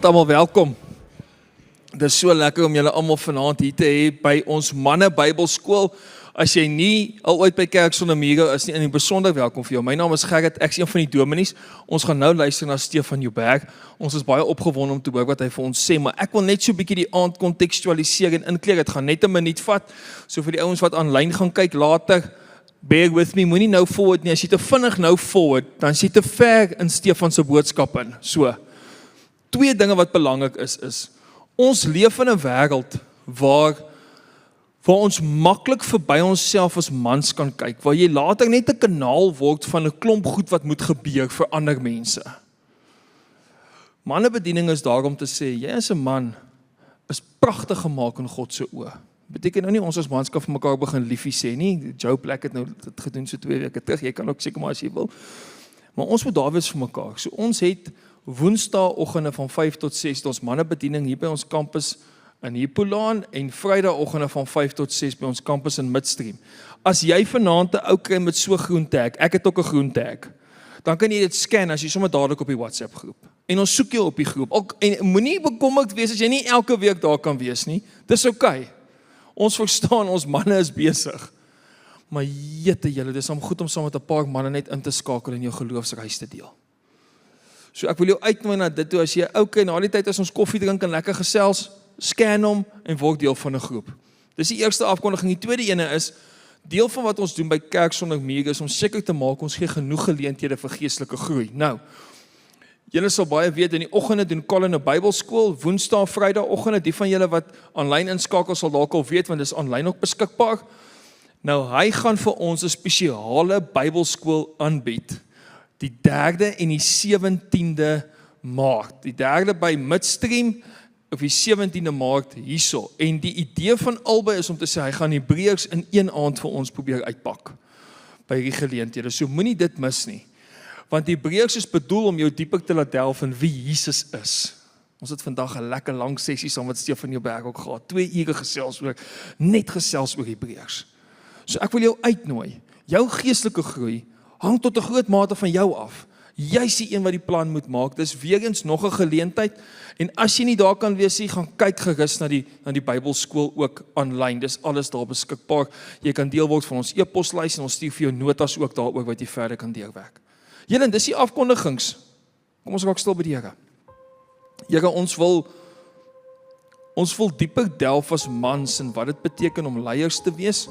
Vanaand almal welkom. Dit is so lekker om julle almal vanaand hier te hê by ons manne Bybelskool. As jy nie al ooit by Kerk Sonder Mure is nie, in die besonder welkom vir jou. My naam is Gerrit, ek is een van die dominees. Ons gaan nou luister na Stefan Joubert. Ons is baie opgewonde om te hoor wat hy vir ons sê, maar ek wil net so 'n bietjie die aand kontekstualiseer en inkleer. Dit gaan net 'n minuut vat. So vir die ouens wat aanlyn gaan kyk later, bear with me, moenie nou forward nie. As jy te vinnig nou forward, dan is jy te ver in Stefan se boodskap in. So, twee dinge wat belangrik is, ons leef in 'n wêreld waar ons maklik verby onsself as mans kan kyk, waar jy later net 'n kanaal word van 'n klomp goed wat moet gebeur vir ander mense. Mannebediening is daar om te sê, jy as 'n man is pragtig gemaak in God se oë. Beteken nou nie ons as mans kan vir mekaar begin liefie sê nie. Joe Black het nou dit gedoen so 2 weke terug. Jy kan ook seker maar as jy wil. Maar ons moet daar wees vir mekaar. So ons het Woensdaagoggende van 5 tot 6 ons mannebediening hier by ons kampus in Hippolaan en Vrydagoggende van 5 tot 6 by ons kampus in Midstream. As jy vanaand 'n ou kry met so groen tag, ek het ook 'n groen tag, dan kan jy dit scan as jy sommer dadelik op die WhatsApp groep. En ons soek jou op die groep. En moenie bekommerd wees as jy nie elke week daar kan wees nie. Dis oukei. Ons verstaan, ons manne is besig. Maar jette julle, dis goed om saam met 'n paar manne net in te skakel en jou geloofsreis te deel. So ek wil jou uitnooi na dit toe, as jy okay, na die tyd as ons koffie drink en lekker gesels, scan hom en word deel van 'n groep. Dis die eerste afkondiging. Die tweede ene is, deel van wat ons doen by Kerk Sonder Mure is om seker te maak, ons gee genoeg geleenthede vir geestelike groei. Nou, julle sal baie weet, in die oggende doen Colin 'n Bybelskool, Woensdae, Vrydagoggende, die van julle wat aanlyn inskakel sal dalk al weet, want dis aanlyn ook beskikbaar. Nou, hy gaan vir ons 'n spesiale Bybelskool aanbied. Die 3de en die 17de Maart. Die 3de by Midstream, of die 17de Maart hierso. En die idee van albei is om te sê, hy gaan Hebreërs in een aand vir ons probeer uitpak. By die geleenthede. So moenie dit mis nie. Want Hebreërs is bedoel om jou dieper te laat delf in wie Jesus is. Ons het vandag 'n lekker lang sessie saam met Stefan Joubert ook gehad. 2 ure gesels oor, net gesels oor Hebreërs. So ek wil jou uitnooi. Jou geestelike groei hang tot 'n groot mate van jou af. Jy's die een wat die plan moet maak. Dis weer eens nog 'n geleentheid. En as jy nie daar kan wees nie, gaan kyk gerus na die Bybelskool ook aanlyn. Dis alles daar beskikbaar. Jy kan deel word van ons e-poslys en ons stuur vir jou notas ook daaroor wat jy verder kan deurwerk. Julle, dis die afkondigings. Kom ons raak stil by die Here. Here, ons wil dieper delf as mans in wat dit beteken om leiers te wees.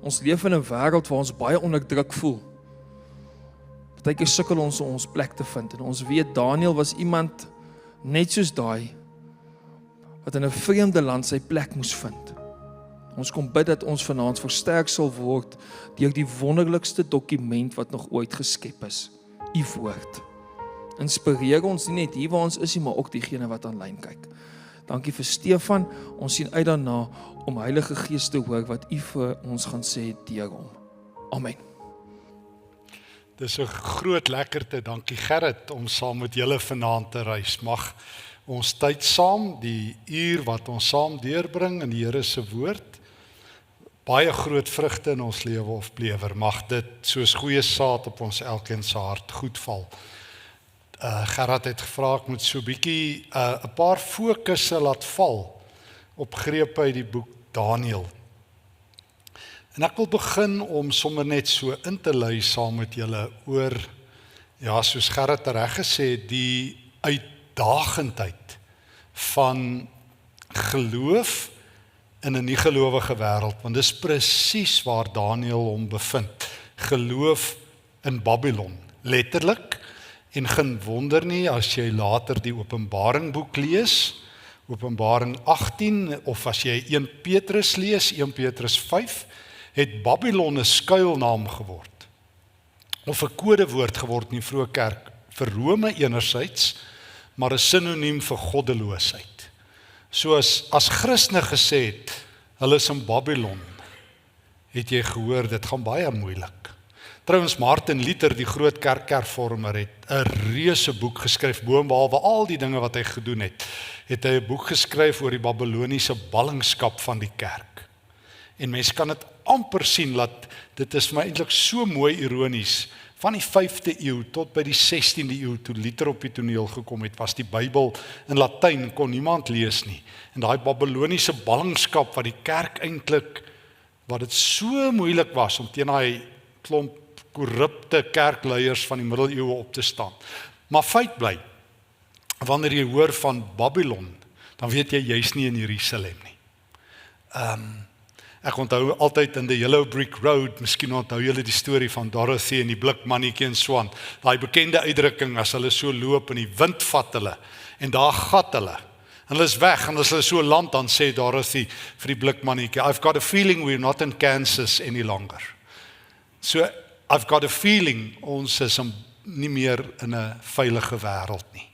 Ons leef in 'n wêreld waar ons baie onderdruk voel. Partykeer sukkel ons om ons plek te vind. En ons weet Daniël was iemand net soos daai wat in 'n vreemde land sy plek moes vind. Ons kom bid dat ons vanaand versterk sal word deur die wonderlikste dokument wat nog ooit geskep is, U woord. Inspireer ons nie net hier waar ons is nie, maar ook diegene wat aanlyn kyk. Dankie vir Stefan. Ons sien uit daarna om Heilige Gees te hoor wat U vir ons gaan sê deur hom. Amen. Dis 'n groot lekkerte, dankie Gerrit, om saam met julle vanaand te reis. Mag ons tyd saam, die uur wat ons saam deurbring in die Here se woord, baie groot vrugte in ons lewe oplewer. Mag dit soos goeie saad op ons elkeen se hart goed val. Gerrit het gevra, ek moet so 'n bietjie 'n paar fokusse laat val op grepe uit die boek Daniël. En ek wil begin om sommer net so in te lui saam met julle oor, ja, soos Gerrit reg gesê het, die uitdagendheid van geloof in 'n nie-gelowige wêreld, want dis presies waar Daniël hom bevind. Geloof in Babylon, letterlik, en geen wonder nie as jy later die Openbaring boek lees, Openbaring 18, of as jy 1 Petrus lees, 1 Petrus 5, het Babylon 'n skuilnaam geword, of 'n kodewoord geword in die vroeë kerk, vir Rome enerzijds, maar 'n sinoniem vir goddeloosheid. So as Christene gesê het, hulle is in Babylon, het jy gehoor, dit gaan baie moeilik. Trouwens, Martin Luther, die groot kerkhervormer, het 'n reuse boek geskryf, boonbehalwe al die dinge wat hy gedoen het hy 'n boek geskryf oor die Babyloniese ballingskap van die kerk. En mense kan dit amper sien, dat dit is vir my eintlik so mooi ironies, van die 5de eeu tot by die 16de eeu, toe Luther op die toneel gekom het, was die Bybel in Latyn, kon niemand lees nie. En daai Babyloniese ballingskap wat die kerk eintlik, wat dit so moeilik was om teen daai klomp korrupte kerkleiers van die middeleeue op te staan. Maar feit bly, wanneer jy hoor van Babylon, dan weet jy jy's nie in Jerusalem nie. Ek onthou altyd in die Yellow Brick Road, miskien onthou julle die storie van Dorothy en die blikmannetjie en swaan, daai bekende uitdrukking as hulle so loop en die wind vat hulle, en daar gat hulle, en hulle is weg, en as hulle so land, dan sê Dorothy vir die blikmannetjie, I've got a feeling we're not in Kansas any longer. So, I've got a feeling, ons is nie meer in 'n veilige wêreld nie.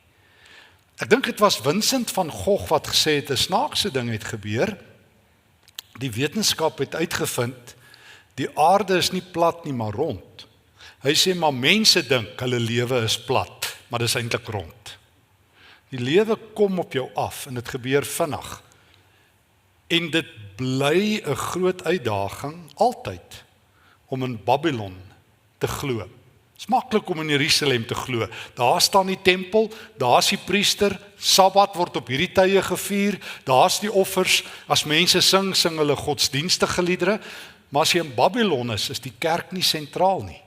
Ek dink dit was Vincent van Gogh wat gesê het, 'n snaakse ding het gebeur. Die wetenskap het uitgevind, die aarde is nie plat nie, maar rond. Hy sê, maar mense dink, hulle lewe is plat, maar dit is eintlik rond. Die lewe kom op jou af, en dit gebeur vinnig. En dit bly 'n groot uitdaging, altyd, om in Babylon te glo. Het is maklik om in Jerusalem te glo. Daar staan die tempel, daar is die priester, Sabbat word op hierdie tye gevier, daar is die offers, as mense sing, sing hulle godsdienstige liedere, maar as jy in Babylon is die kerk nie sentraal nie.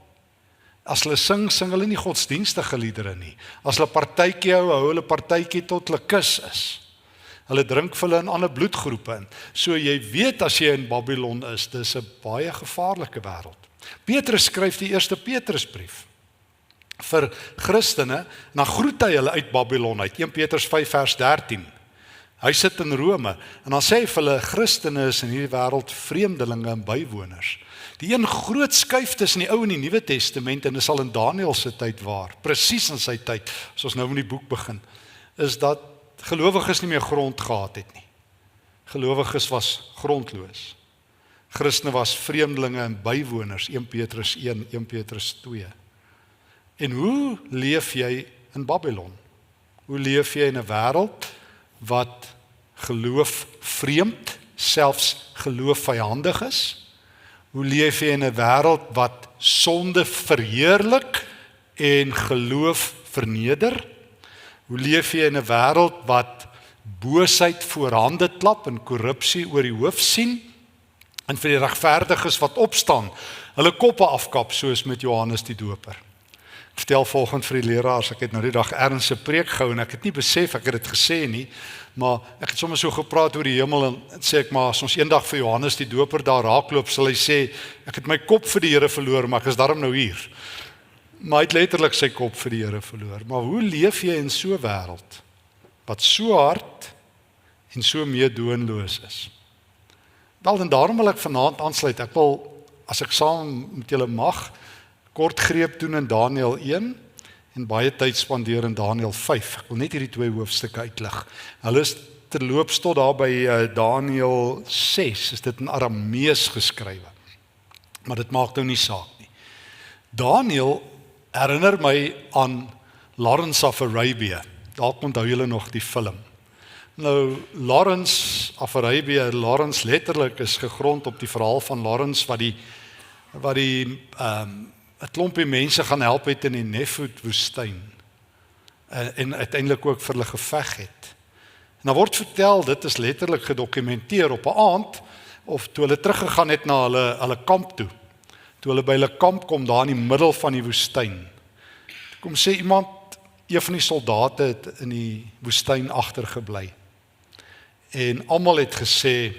As hulle sing, sing hulle nie godsdienstige liedere nie. As hulle partytjie hou hulle partytjie tot hulle kus is. Hulle drink vir hulle in ander bloedgroepe in. So jy weet as jy in Babylon is, dis 'n baie gevaarlike wêreld. Petrus skryf die eerste Petrusbrief vir Christene, en dan groet hy hulle uit Babylon uit, 1 Petrus 5 vers 13. Hy sit in Rome, en dan sê hy vir hulle, Christene is in hierdie wêreld vreemdelinge en bywoners. Die een groot skuif tussen die Ou en die Nuwe Testament, en dit sal in Daniël se tyd waar, presies in sy tyd, as ons nou met die boek begin, is dat gelowiges nie meer grond gehad het nie. Gelowiges was grondloos. Christene was vreemdelinge en bywoners, 1 Petrus 1, 1 Petrus 2. En hoe leef jy in Babylon? Hoe leef jy in 'n wêreld wat geloof vreemd, selfs geloof vyandig is? Hoe leef jy in 'n wêreld wat sonde verheerlik en geloof verneder? Hoe leef jy in 'n wêreld wat boosheid voorhande klap en korrupsie oor die hoof sien? En vir die regverdiges wat opstaan, hulle koppe afkap, soos met Johannes die Doper. Ek vertel volgende vir die leraars, ek het nou die dag erns 'n preek gehou, en ek het nie besef, ek het dit gesê nie, maar ek het sommer so gepraat oor die hemel, en sê ek, maar as ons eendag vir Johannes die Doper daar raakloop, sal hy sê, ek het my kop vir die Here verloor, maar ek is daarom nou hier. Maar hy het letterlik sy kop vir die Here verloor. Maar hoe leef jy in so 'n wêreld, wat so hard en so meedoenloos is? Wel, en daarom wil ek vanaand aansluit. Ek wil, as ek saam met julle mag, kort greep doen in Daniël 1 en baie tyd spandeer in Daniël 5. Ek wil net hierdie twee hoofstukke uitlig. Hulle is terloops tot daar by Daniël 6, is dit in Aramees geskrywe. Maar dit maak nou nie saak nie. Daniël herinner my aan Lawrence of Arabia. Dalk onthou julle nog die film. Nou, Lawrence of Arabia, Lawrence letterlik is gegrond op die verhaal van Lawrence wat die 'n klompie mense gaan help het in die Nephut woestyn en uiteindelik ook vir hulle geveg het. En dan word vertel, dit is letterlik gedokumenteer op 'n aand, of toe hulle teruggegaan het na hulle kamp toe. Toe hulle by hulle kamp kom daar in die middel van die woestyn. Kom sê iemand, een van die soldate het in die woestyn agtergebly. En almal het gesê,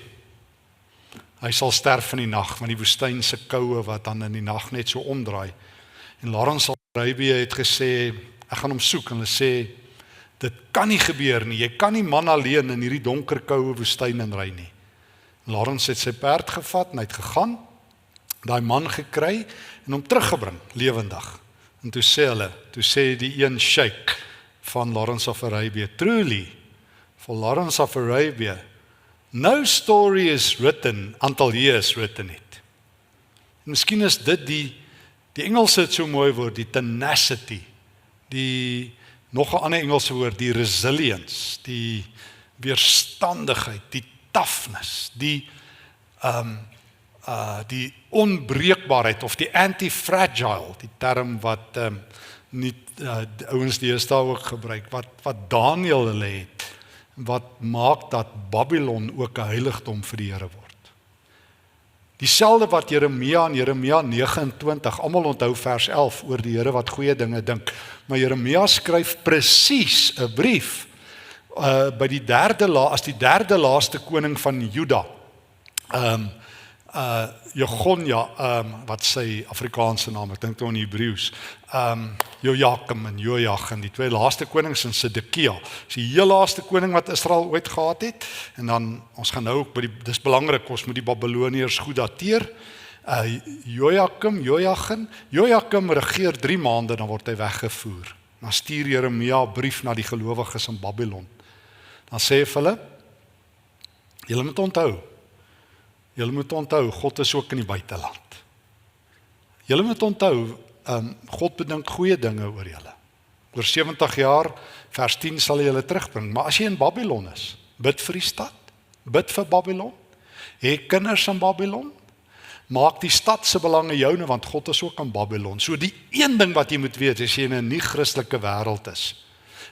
hy sal sterf in die nag, want die woestyn se koue wat dan in die nag net so omdraai. En Lawrence of Arabia het gesê, ek gaan hom soek, en hulle sê, dit kan nie gebeur nie, jy kan nie man alleen in hierdie donker koue woestyn inry nie. Lawrence het sy perd gevat en hy het gegaan, daai man gekry en hom teruggebring, lewendig. En toe sê die een sheikh van Lawrence of Arabia, truly, for Lawrence of Arabia, no story is written until he has written it. En miskien is dit die Engelse het so mooi woord, die tenacity, nog 'n ander Engelse woord, die resilience, die weerstandigheid, die toughness, die die onbreekbaarheid of die anti-fragile, die term wat nie die ouens deesdae ook gebruik, wat Daniël hulle het, wat maak dat Babylon ook 'n heiligdom vir die Here word. Dieselfde wat Jeremia in Jeremia 29, almal onthou vers 11 oor die Here wat goeie dinge dink, maar Jeremia skryf presies 'n brief by die derde laaste koning van Juda. Jegonja, wat sy Afrikaanse naam, ek dink toe in Hebreëus, Jojakim en Jojach, die twee laaste konings in Sedekia. Die heel laaste koning wat Israel ooit gehad het, en dan, ons gaan nou ook dis belangrik, ons moet die Babyloniërs goed dateer, Jojakim regeer 3 maande, dan word hy weggevoer. Dan stuur Jeremia 'n brief na die gelowiges in Babylon. Dan sê hy vir hulle, julle moet onthou, God is ook in die buiteland. Julle moet onthou, God bedink goeie dinge oor julle. Oor 70 jaar, vers 10 sal hy julle terugbring. Maar as jy in Babylon is, bid vir die stad, bid vir Babylon, hê kinders in Babylon, maak die stad se belange joune, want God is ook in Babylon. So die een ding wat jy moet weet, as jy in 'n nie-Christelike wêreld is,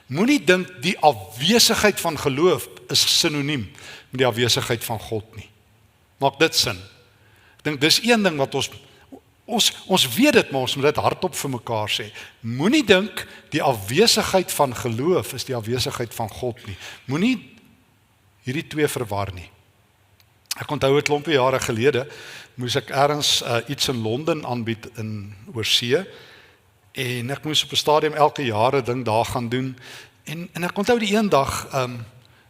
moenie dink die afwesigheid van geloof is sinoniem met die afwesigheid van God nie. Maak dit sin? Ek dink dis een ding wat ons weet dit, maar ons moet dit hardop vir mekaar sê. Moenie dink die afwesigheid van geloof is die afwesigheid van God nie. Moenie hierdie twee verwar nie. Ek onthou 'n klompie jare gelede, moes ek ergens iets in Londen aanbied in oorsee, en ek moes op 'n stadium elke jaar 'n ding daar gaan doen, en ek onthou die een dag,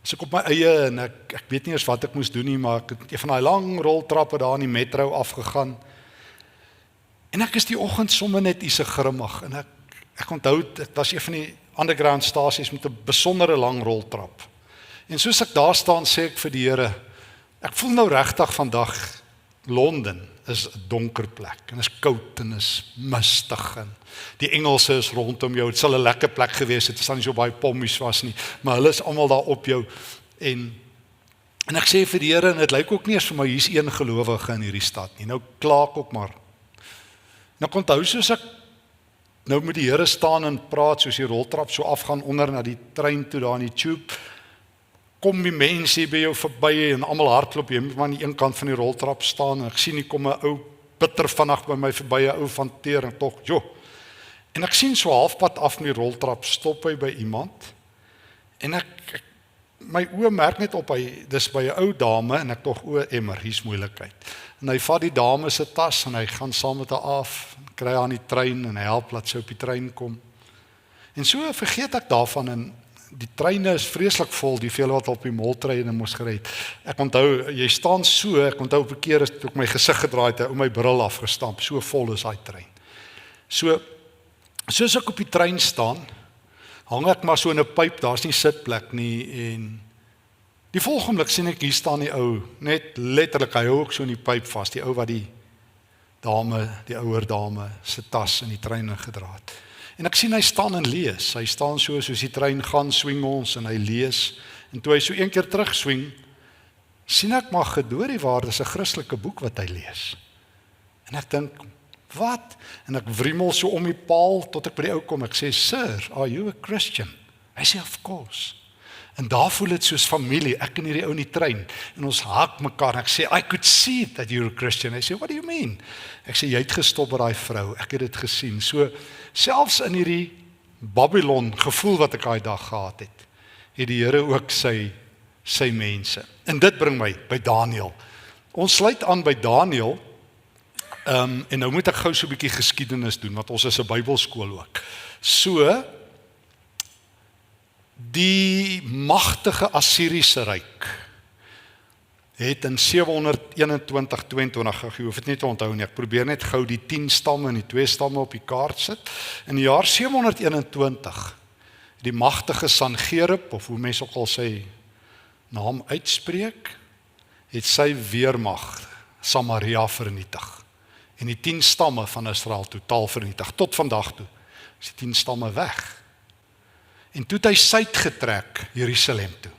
as ek op my eie, en ek weet nie eens wat ek moes doen nie, maar ek het een van daai lang roltrappe daar in die metro afgegaan, en ek is die oggend sommer net iets grimmig, en ek onthou, dit was een van die underground stasies met 'n besondere lang roltrap, en soos ek daar staan, sê ek vir die Here, ek voel nou regtig vandag, Londen is 'n donker plek, en is koud, en is mistig, en die Engelse is rondom jou, het sal 'n lekker plek gewees het, as daar nie so baie pommies was nie, maar hulle is almal daar op jou, en ek sê vir die Here, en dit lyk ook nie eens vir my, hier's een gelowige in hierdie stad nie, nou klaak ook maar, en ek onthou soos ek nou met die Here staan en praat, soos die roltrap so afgaan onder na die trein toe daar in die tube, kom die mense hier by jou verby en almal hardloop, jy moet maar aan die een kant van die roltrap staan, en ek sien hier kom 'n ou bitter vinnig by my verby, 'n ou van teer, en tog, en ek sien so halfpad af met die roltrap, stop hy by iemand, en my oë merk net op hy, dis by 'n ou dame, en ek tog, emmer, hier's moeilikheid, en hy vat die dame se tas, en hy gaan saam met haar af, kry haar aan die trein, en hy help laat sy op die trein kom, en so vergeet ek daarvan, en die treine is vreeslik vol, die vele wat op die moltreine moes gery het. Ek onthou, jy staan so, ek onthou op 'n keer is ek my gesig gedraai het, my bril afgestamp, so vol is daai trein. So, soos ek op die trein staan, hang ek maar so in 'n pyp, daar's nie sitplek nie, en die volgende oomblik sien ek, hier staan die ou, net letterlik, hy hou ook so in die pyp vas, die ou wat die ouer dame se tas in die trein ingedra het. En ek sien hy staan en lees, hy staan soos die trein gaan, swing ons, en hy lees, en toe hy so een keer terug swing, sien ek maar gedoorie waar, dis 'n Christelike boek wat hy lees. En ek dink, wat? En ek wriemel so om die paal, tot ek by die ou kom, ek sê, sir, are you a Christian? Hy sê, of course. En daar voel dit soos familie, ek en hierdie ou in die trein, en ons haak mekaar, ek sê, I could see that you're a Christian. Hy sê, what do you mean? Ek sê, jy het gestop by daai vrou, ek het dit gesien. So, selfs in hierdie Babylon gevoel wat ek daai dag gehad het die Here ook sy mense. En dit bring my by Daniël. Ons sluit aan by Daniël, en nou moet ek gou so 'n bietjie geskiedenis doen, want ons is 'n Bybelskool ook. So, die magtige Assiriese ryk het in 721-22, jy hoef dit nie te onthou nie, ek probeer net gou die 10 stamme en die 2 stamme op die kaart sit. In die jaar 721, die magtige Sangerib, of hoe mense ook al sy naam uitspreek, het sy weermag Samaria vernietig. En die 10 stamme van Israel totaal vernietig, tot vandag toe. Is die 10 stamme weg. En toe het hy suid getrek, Jerusalem toe.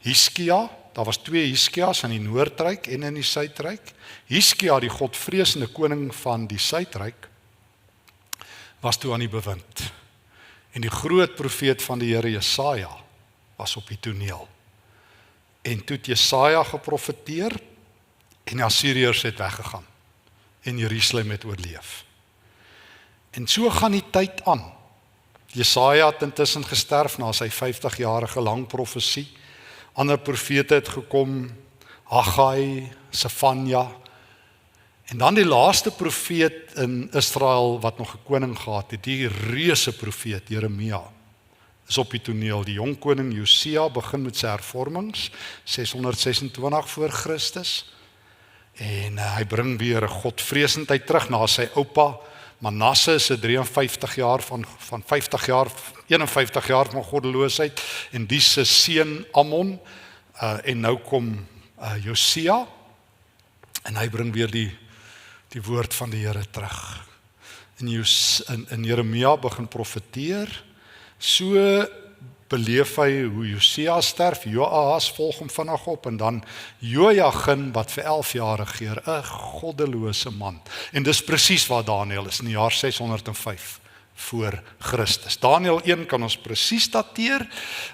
Hiskia daar was 2 Hiskias in die Noordryk en in die Suidryk. Hiskia, die godvreesende koning van die Suidryk, was toe aan die bewind. En die groot profeet van die Here Jesaja was op die toneel. En toe het Jesaja geprofeteer en die Assiriërs het weggegaan en Jerusalem het oorleef. En so gaan die tyd aan. Jesaja het intussen gesterf na sy 50-jarige lang profesie. Ander profete het gekom, Haggai, Sefanja. En dan die laaste profeet in Israel wat nog 'n koning gehad het, die reuse profeet Jeremia, is op die toneel. Die jong koning Josia begin met sy hervormings, 626 voor Christus. En hy bring weer 'n godvreesendheid terug na sy oupa. Manasse is 53 jaar van 50 jaar, 51 jaar van goddeloosheid, en die se seun Amon, en nou kom Josia, en hy bring weer die woord van die Here terug. En Jeremia begin profeteer, so beleef hy hoe Josia sterf, Joahas volg hom vinnig op, en dan Jojagin wat vir 11 jaar regeer, 'n goddelose man. En dis presies waar Daniël is, in die jaar 605 voor Christus. Daniël 1 kan ons presies dateer.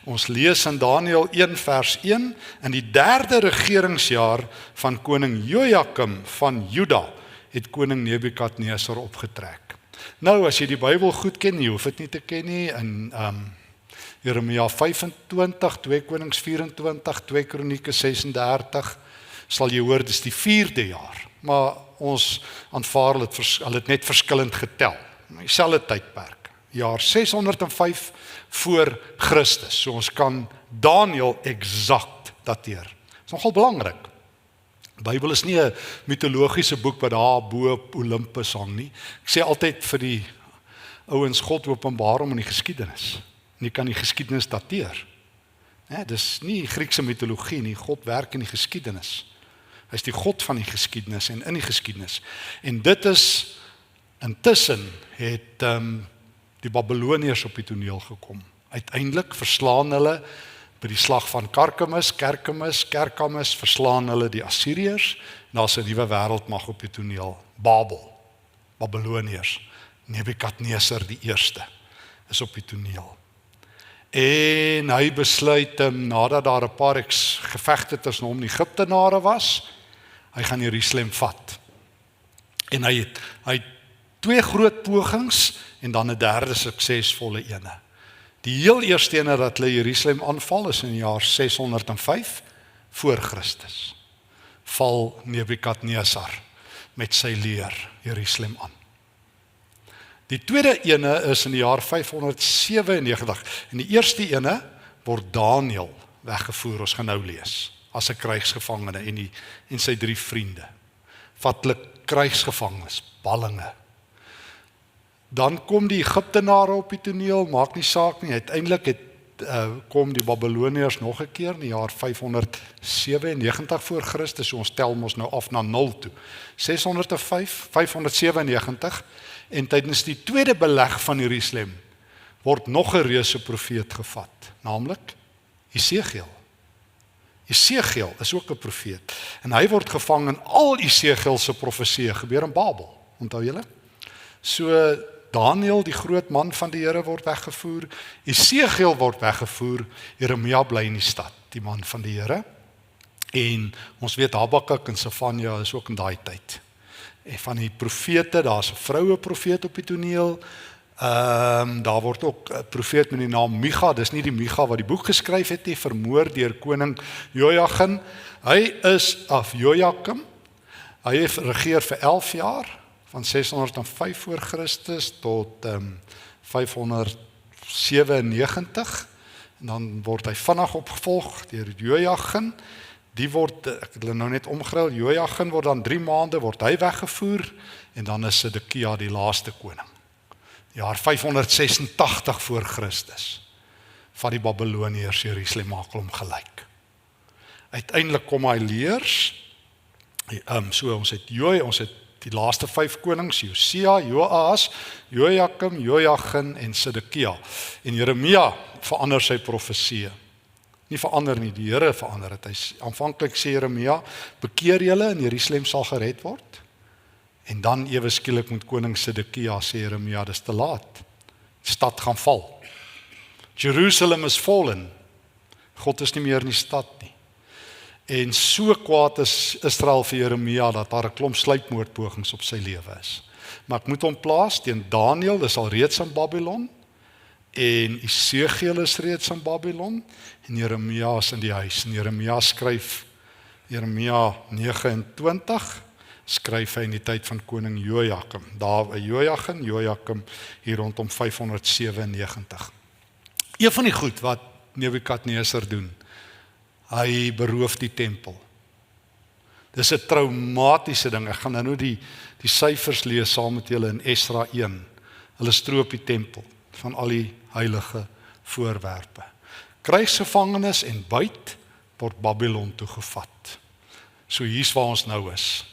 Ons lees in Daniël 1 vers 1, in die 3de regeringsjaar van koning Jojakim van Juda, het koning Nebukadnesar opgetrek. Nou, as jy die Bybel goed ken, jy hoef dit nie te ken nie, in Jeremia 25, 2 Konings 24, 2 Kronieke 36, sal jy hoor, dis die 4de jaar. Maar ons aanvaar hulle het net verskillend getel. Dieselfde tydperk. Jaar 605 voor Christus. So ons kan Daniël eksakt dateer. Dis nogal belangrik. Die Bybel is nie 'n mitologiese boek wat daar bo op Olympus hang nie. Ek sê altyd vir die ouens, God openbaar hom in die geskiedenis. En jy kan die geskiedenis dateer. Dis nie Griekse mitologie nie, God werk in die geskiedenis. Hy is die God van die geskiedenis en in die geskiedenis. En dit is, intussen het die Babyloniërs op die toneel gekom. Uiteindelik verslaan hulle by die slag van Kerkamis, verslaan hulle die Assiriërs, en daar's 'n nuwe wêreldmag op die toneel, Babyloniërs. Nebukadnesar die eerste is op die toneel. En hy besluit, nadat daar 'n paar gevegte tussen hom en die Egiptenare was, hy gaan Jerusalem vat. En hy het 2 groot pogings, en dan 'n 3de suksesvolle ene. Die heel eerste ene dat hulle Jerusalem aanval, is in die jaar 605 voor Christus. Val Nebukadnesar met sy leer Jerusalem aan. Die tweede ene is in die jaar 597, en die eerste ene word Daniël weggevoer, ons gaan nou lees, as 'n krygsgevangene, en sy 3 vriende. Vat hulle krygsgevangenes, ballinge. Dan kom die Egiptenare op die toneel, maak nie saak nie, uiteindelik kom die Babyloniërs nog 'n keer in die jaar 597 voor Christus, so ons tel ons nou af na 0 toe. 605, 597, en tydens die tweede beleg van Jerusalem word nog 'n reuse profeet gevat, naamlik Esegiel. Esegiel is ook 'n profeet, en hy word gevang in al Esegiel se profesieë, gebeur in Babel, onthou julle? So Daniël, die groot man van die Here, word weggevoer, Esegiel word weggevoer, Jeremia bly in die stad, die man van die Here, en ons weet Habakuk en Sefanja is ook in daai tyd. En van die profete, daar's 'n vroue profeet op die toneel, daar word ook 'n profeet met die naam Micha, dis nie die Micha wat die boek geskryf het nie, vermoor deur koning Jojagin. Hy is Jojakim, hy het regeer vir 11 jaar, van 605 voor Christus tot 597, en dan word hy vinnig opgevolg deur Jojagin. Die word, ek het hulle nou net omgeruil, Jojagin word dan 3 maande, word hy weggevoer, en dan is Sedekia die laaste koning. Jaar 586 voor Christus, van die Babyloniërs Jerusalem maak hom gelyk. Uiteindelik kom hy leers, so ons het die laaste 5 konings, Josia, Joahas, Jojakim, Jojagin en Sedekia. En Jeremia verander sy profesieë. Nie verander nie, die Here verander het. Hy aanvanklik sê Jeremia, bekeer julle en Jerusalem sal gered word. En dan ewe skielik met koning Sedekia sê Jeremia, dis te laat. Die stad gaan val. Jerusalem is fallen. God is nie meer in die stad nie. En so kwaad is Israel vir Jeremia dat daar 'n klomp sluipmoordpogings op sy lewe is. Maar ek moet hom plaas teen Daniël, dis al reeds in Babylon, en Esegiel is reeds in Babylon, en Jeremia is in die huis. En Jeremia skryf, Jeremia 29, skryf hy in die tyd van koning Jojakim. Jojakim hier rondom 597. Een van die goed wat Nebukadneser doen, hy beroof die tempel. Dis 'n traumatiese ding. Ek gaan nou die syfers lees saam met julle in Esra 1. Hulle stroop die tempel van al die heilige voorwerpe. Krygsgevangenes en buit word Babylon toegevat. So hier's waar ons nou is.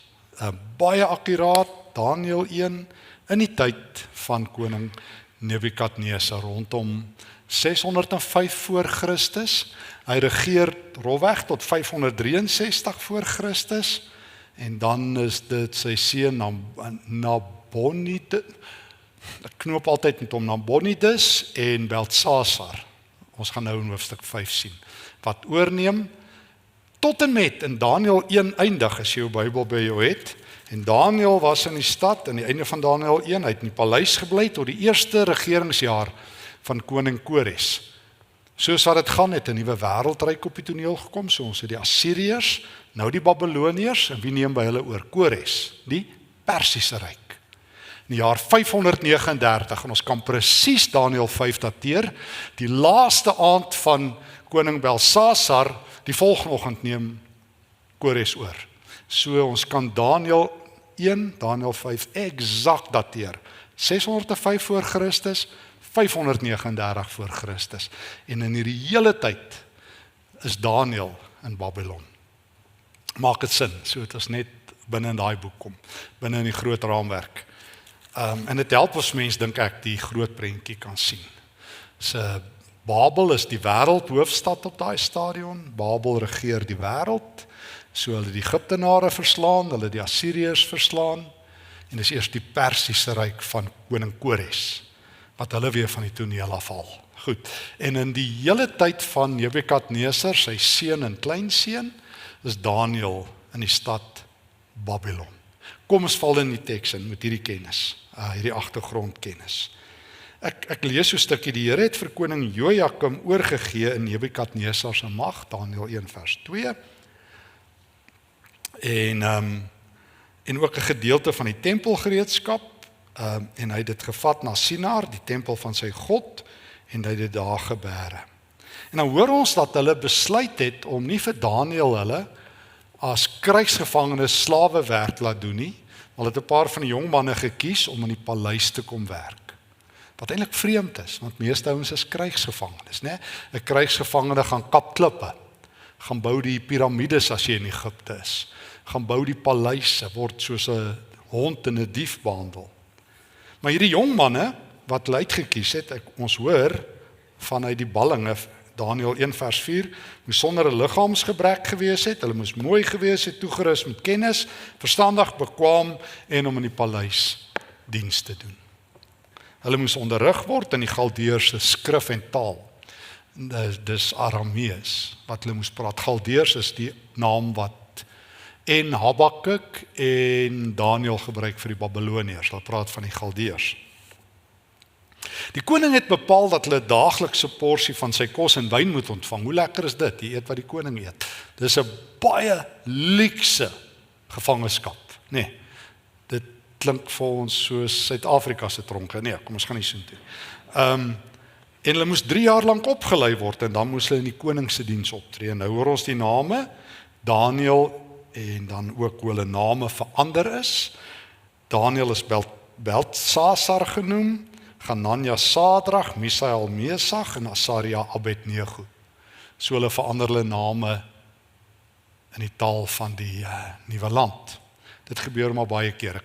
Baie akkuraat, Daniël 1, in die tyd van koning Nebukadneser rondom 605 voor Christus. Hy regeer rolweg tot 563 voor Christus en dan is dit sy seun Nabonidus. Ek knoop altyd met hom Nabonidus en Beltsasar. Ons gaan nou in hoofstuk 5 sien wat oorneem tot en met in Daniël 1 eindig as jy jou Bybel by jou het. En Daniël was in die stad aan die einde van Daniël 1, hy het in die paleis gebly tot die eerste regeringsjaar van koning Kores. Soos wat dit gaan, het 'n nuwe wêreldryk op die toneel gekom. So ons het die Assiriërs, nou die Babiloniërs, en wie neem by hulle oor? Kores, die Persiese ryk. In die jaar 539, en ons kan presies Daniël 5 dateer, die laaste aand van koning Belsasar, die volgende oggend neem Kores oor. So ons kan Daniël 1, Daniël 5 eksakt dateer. 605 voor Christus, 539 voor Christus. En in hierdie hele tyd is Daniël in Babylon. Maak dit sin, so dit is net binne in daai boek kom, binne in die groot raamwerk. En dit help ons mens, dink ek, die groot prentjie kan sien. So Babel is die wêreldhoofstad op daai stadion. Babel regeer die wêreld. So hulle die Egiptenare verslaan, hulle die Assiriërs verslaan. En dis eers die Persiese ryk van koning Kores wat hulle weer van die toneel afhaal. Goed. En in die hele tyd van Nebukadneser, sy seun en kleinseun, is Daniël in die stad Babylon. Kom ons val in die teks in met hierdie kennis, hierdie agtergrondkennis. Ek lees so 'n stukkie, die Here het vir koning Jojakim oorgegee in Nebukadneser se mag, Daniël 1 vers 2. En ook 'n gedeelte van die tempelgereedskap, en hy het dit gevat na Sinar, die tempel van sy God, en hy het dit daar gebeere. En dan hoor ons dat hulle besluit het om nie vir Daniël hulle as krygsgevangenes slawe werk laat doen nie, maar het 'n paar van die jong manne gekies om in die paleis te kom werk. Wat eintlik vreemd is, want meeste ouens is krygsgevangenes, né? 'n krygsgevangene gaan kap klippe, gaan bou die piramides as jy in Egipte is, gaan bou die paleise, word soos 'n hond en 'n dief behandel. Maar hierdie jong manne wat hulle uitgekies het, ons hoor vanuit die ballinge, Daniël 1 vers 4, moes sonder 'n liggaamsgebrek gewees het, hulle moes mooi gewees het, toegerus met kennis, verstandig, bekwaam en om in die paleis diens te doen. Hulle moes onderrig word in die Galdeërs se skrif en taal. Dis Aramees wat hulle moes praat. Galdeërs is die naam wat en Habakuk en Daniël gebruik vir die Babiloniërs. Hulle praat van die Galdeërs. Die koning het bepaal dat hulle 'n daaglikse porsie van sy kos en wyn moet ontvang. Hoe lekker is dit? Jy eet wat die koning eet. Dis 'n baie luukse gevangenskap, nee. Dit klink vir ons soos Suid-Afrika se tronke. Nee, kom ons gaan nie so toe. En hulle moes 3 jaar lank opgelei word en dan moes hulle in die koning se diens optree. Nou hoor ons die name Daniël en dan ook hoe hulle name verander is. Daniël is Beltsasar genoem, Hanania Sadrag, Misael Mesach en Asaria Abednego. So hulle verander hulle name in die taal van die nuwe land. Dit gebeur maar baie keer.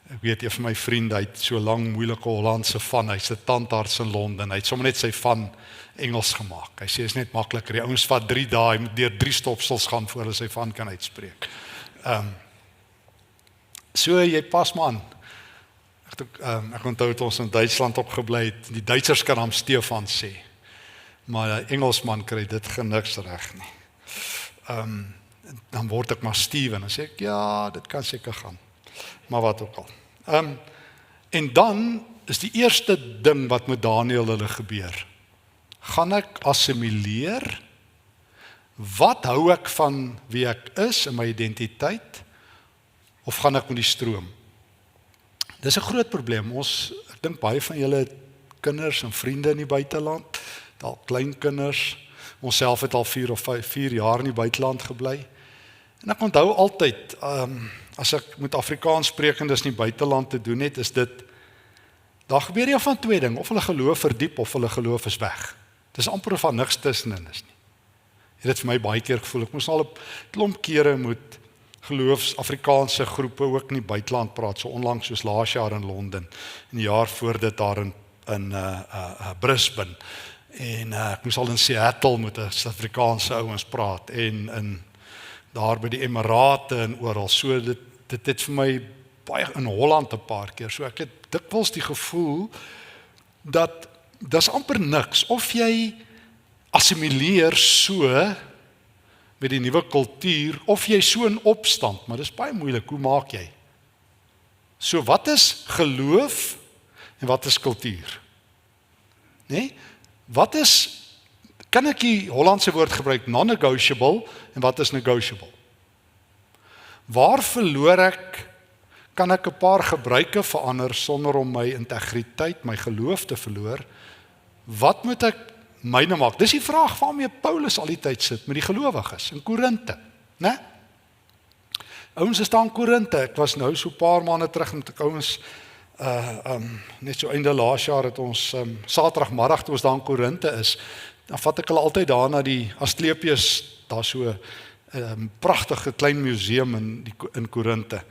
Ek weet een van my vriende, hy het so lang moeilike Hollandse van, hy's 'n tandarts in Londen, hy het sommer net sy van Engels gemaak. Hy sê is net makliker. Die ouens vat 3 dae, hy moet deur 3 stopsels gaan voor hy sy van kan uitspreek. So jy pas maar aan. Ek onthou het ons in Duitsland opgebly het. Die Duitsers kan hom Stefan sê. Maar 'n Engelsman kry dit geniks reg nie. Dan word ek maar Steven. Dan sê ek ja, dit kan seker gaan. Maar wat ook al. En dan is die eerste ding wat met Daniël hulle gebeur. Gaan ek assimileer? Wat hou ek van wie ek is en my identiteit? Of gaan ek met die stroom? Dis 'n groot probleem. Ek dink baie van julle het kinders en vriende in die buiteland, dalk kleinkinders. Ons self het al 4 jaar in die buiteland gebly. En ek onthou altyd, as ek met Afrikaans sprekendes in die buiteland te doen het, is dit, daar gebeur jy van 2 dinge, of hulle geloof verdiep, of hulle geloof is weg. Dis amper van niks tussenin is nie. Ek het dit vir my baie keer gevoel, ek moes al 'n klomp kere met geloofs-Afrikaanse groepe ook in die buiteland praat, so onlangs soos laas jaar in Londen, en die jaar voor dit daar in Brisbane, en ek moes al in Seattle met 'n Suid-Afrikaanse ouens praat, en daar by die Emirate en oral, so dit het vir my baie in Holland 'n paar keer, so ek het dikwels die gevoel, dat dis amper niks, of jy assimileer so, met die nuwe kultuur, of jy so in opstand, maar dis baie moeilik, hoe maak jy? So wat is geloof, en wat is kultuur? Nee? Wat is, kan ek die Hollandse woord gebruik, non-negotiable, en wat is negotiable? Waar verloor ek, kan ek 'n paar gebruike verander, sonder om my integriteit, my geloof te verloor? Wat moet ek myne maak? Dis die vraag waarmee Paulus al die tyd sit, met die gelowiges in Korinte, né? Ouens is daar in Korinte, ek was nou so 'n paar maande terug, met ek ouens, net so einde laas jaar het ons, Saterdagmiddag toe ons daar in Korinte is, dan vat ek hulle altyd daar na die Asklepios, daar so 'n pragtige klein museum in Korinte.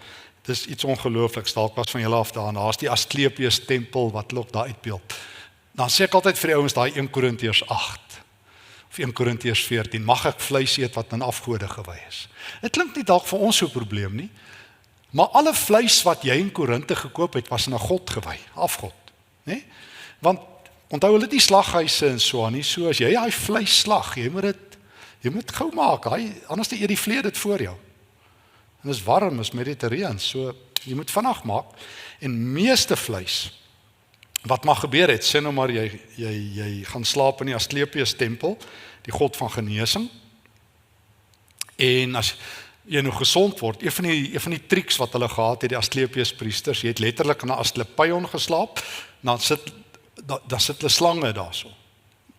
Dis iets ongeloofliks, dalk was van julle af daar's die Asklepios tempel wat hulle ook daar uitbeeld. Dan sê ek altyd vir die ouens daai 1 Korintiërs 8 of 1 Korintiërs 14, mag ek vleis eet wat aan afgode gewy is? Dit klink nie dalk vir ons so 'n probleem nie, maar alle vleis wat jy in Korinte gekoop het, was aan 'n god gewy, afgod, né? Want onthou hulle het nie slaghuise en so aan nie, so as jy daai vleis slag, jy moet gou maak, anders eet die vlees dit voor jou. En dit is warm, is Mediterraan, so jy moet vinnig maak. En meeste vleis wat mag gebeur het, sê nou maar jy gaan slaap in die Asklepios tempel, die god van genesing. En as jy nou gesond word, een van die triks wat hulle gehad het, die Asklepios priesters, jy het letterlik in 'n Asklepion geslaap, dan sit hulle slange daarso.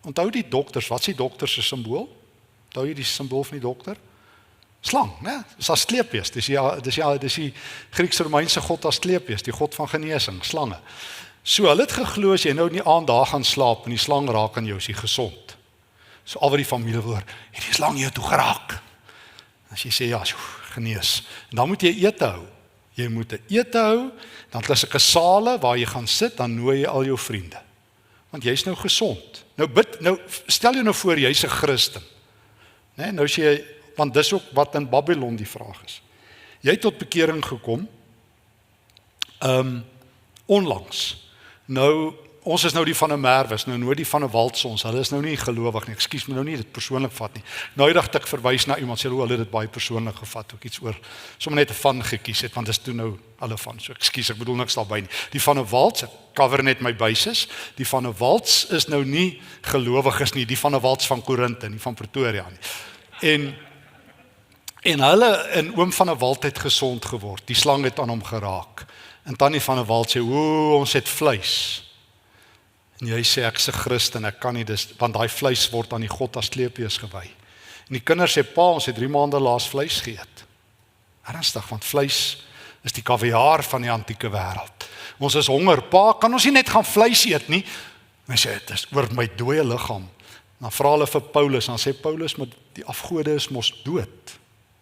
Onthou die dokters, wat is die dokter se simbool? Onthou jy die simbool van die dokter? Slang, né? Dis Asklepios, dis die Grieks-Romeinse god Asklepios, die god van genesing, slange. So hulle het geglo as jy nou in die aand daar gaan slaap en die slang raak aan jou, is jy gesond. So al wat die familie hoor, het die slang jou toe geraak. As jy sê ja, genees. En dan moet jy ete hou. Jy moet 'n ete hou, dan het hulle 'n sale waar jy gaan sit, dan nooi jy al jou vriende. Want jy's nou gesond. Nou stel jou nou voor jy's 'n Christen. Né? Nou sê jy, want dis ook wat in Babylon die vraag is. Jy het tot bekering gekom onlangs. Nou, ons is nou die van 'n Merwes, nou nooit die van 'n Waldsons, hulle is nou nie gelowig nie, ekskuus my nou nie dit persoonlik vat nie. Nou dacht ek verwys na iemand, sê hulle het dit baie persoonlik gevat, ook iets oor, sommer net 'n van gekies het, want dis toe nou hulle van, so ekskuus, ek bedoel niks daarby nie. Die van 'n Walds, ek cover net my basis, die van 'n Walds is nou nie gelowig is nie, die van 'n Walds van Korinte, nie van Pretoria nie. En oom van 'n Wald het gesond geword, die slang het aan hom geraak. En tannie van 'n Wald sê, ons het vleis. En jy sê, ek's 'n Christen, ek kan nie dis, want daai vleis word aan die god Asklepios gewy. En die kinders sê, pa, ons het 3 maande laas vleis geëet. Ernstig, want vleis is die kaviaar van die antieke wêreld. Ons is honger, pa, kan ons nie net gaan vleis eet nie? En hy sê, dit is oor my dooie liggaam. Dan vra hulle vir Paulus, dan sê Paulus, maar die afgode is mos dood.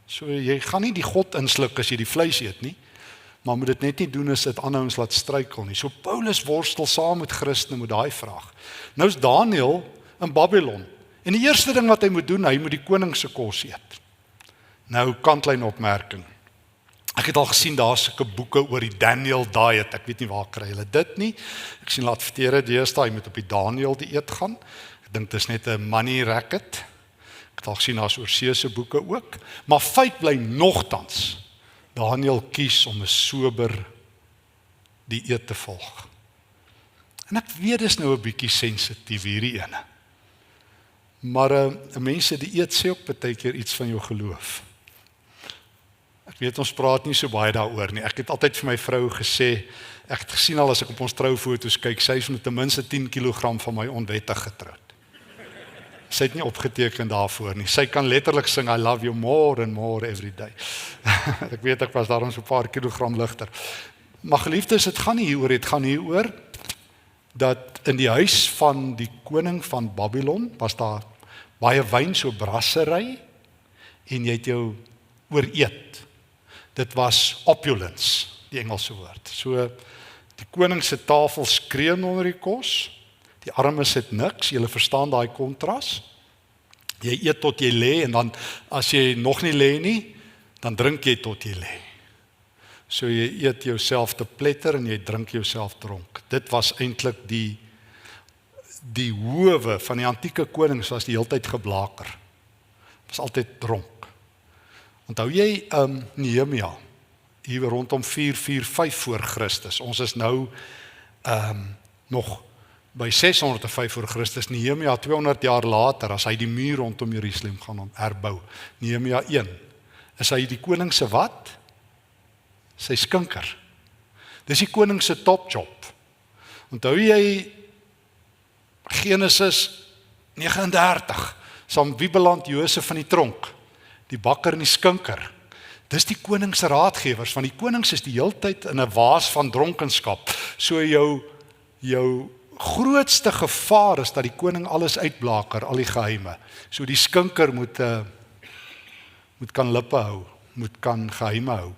So jy gaan nie die god insluk as jy die vleis eet nie. maar moet dit net nie doen as dit ander ons laat struikel nie. So Paulus worstel saam met Christene met daai vraag. Nou is Daniël in Babylon. En die eerste ding wat hy moet doen, hy moet die koning se kos eet. Nou, kantlyn opmerking. Ek het al gesien daar sulke boeke oor die Daniel diet. Ek weet nie waar kry hulle dit nie. Ek sien laat verteer deesdae jy moet op die Daniel dieet gaan. Ek dink dit is net 'n money racket. Ek het al gesien daar's oorseese boeke ook, maar feit bly nogtans. Daniël kies om 'n sober dieet te volg. En ek weet dis nou 'n bietjie sensitief hierdie ene. Maar 'n mense dieet sê ook baie keer iets van jou geloof. Ek weet ons praat nie so baie daaroor nie. Ek het altyd vir my vrou gesê, ek het gesien al as ek op ons troufoto's kyk, sy is met ten minste 10 kg van my onwettig getroud. Sy het nie opgeteken daarvoor nie. Sy kan letterlik sing I love you more and more every day. Ek weet ek was daarom so 'n paar kilogram ligter. Maar geliefdes, dit gaan nie hieroor, dit gaan hieroor dat in die huis van die koning van Babylon was daar baie wyn, so brassery, en jy het jou ooreet. Dit was opulence, die Engelse woord. So die koning se tafel skreeu onder die kos. Die armes het niks, jy verstaan daai kontras. Jy eet tot jy lê en dan as jy nog nie lê nie, dan drink jy tot jy lê. So jy eet jouself te pletter en jy drink jouself dronk. Dit was eintlik die howe van die antieke konings was die heeltyd geblaker. Was altyd dronk. Onthou jy Nehemia hier rondom 445 voor Christus. Ons is nou nog by 605 voor Christus, Nehemia 200 jaar later, as hy die muur rondom Jerusalem gaan herbou. Nehemia 1. Is hy die koning se wat? Sy skinker. Dis die koning se topjob. Onthou jy Genesis 39, saam wie beland Josef van die tronk? Die bakker en die skinker. Dis die koning se raadgewers, want die konings is die heeltyd in 'n waas van dronkenskap. So jou grootste gevaar is dat die koning alles uitblaker, al die geheime. So die skinker moet kan lippe hou, moet kan geheime hou.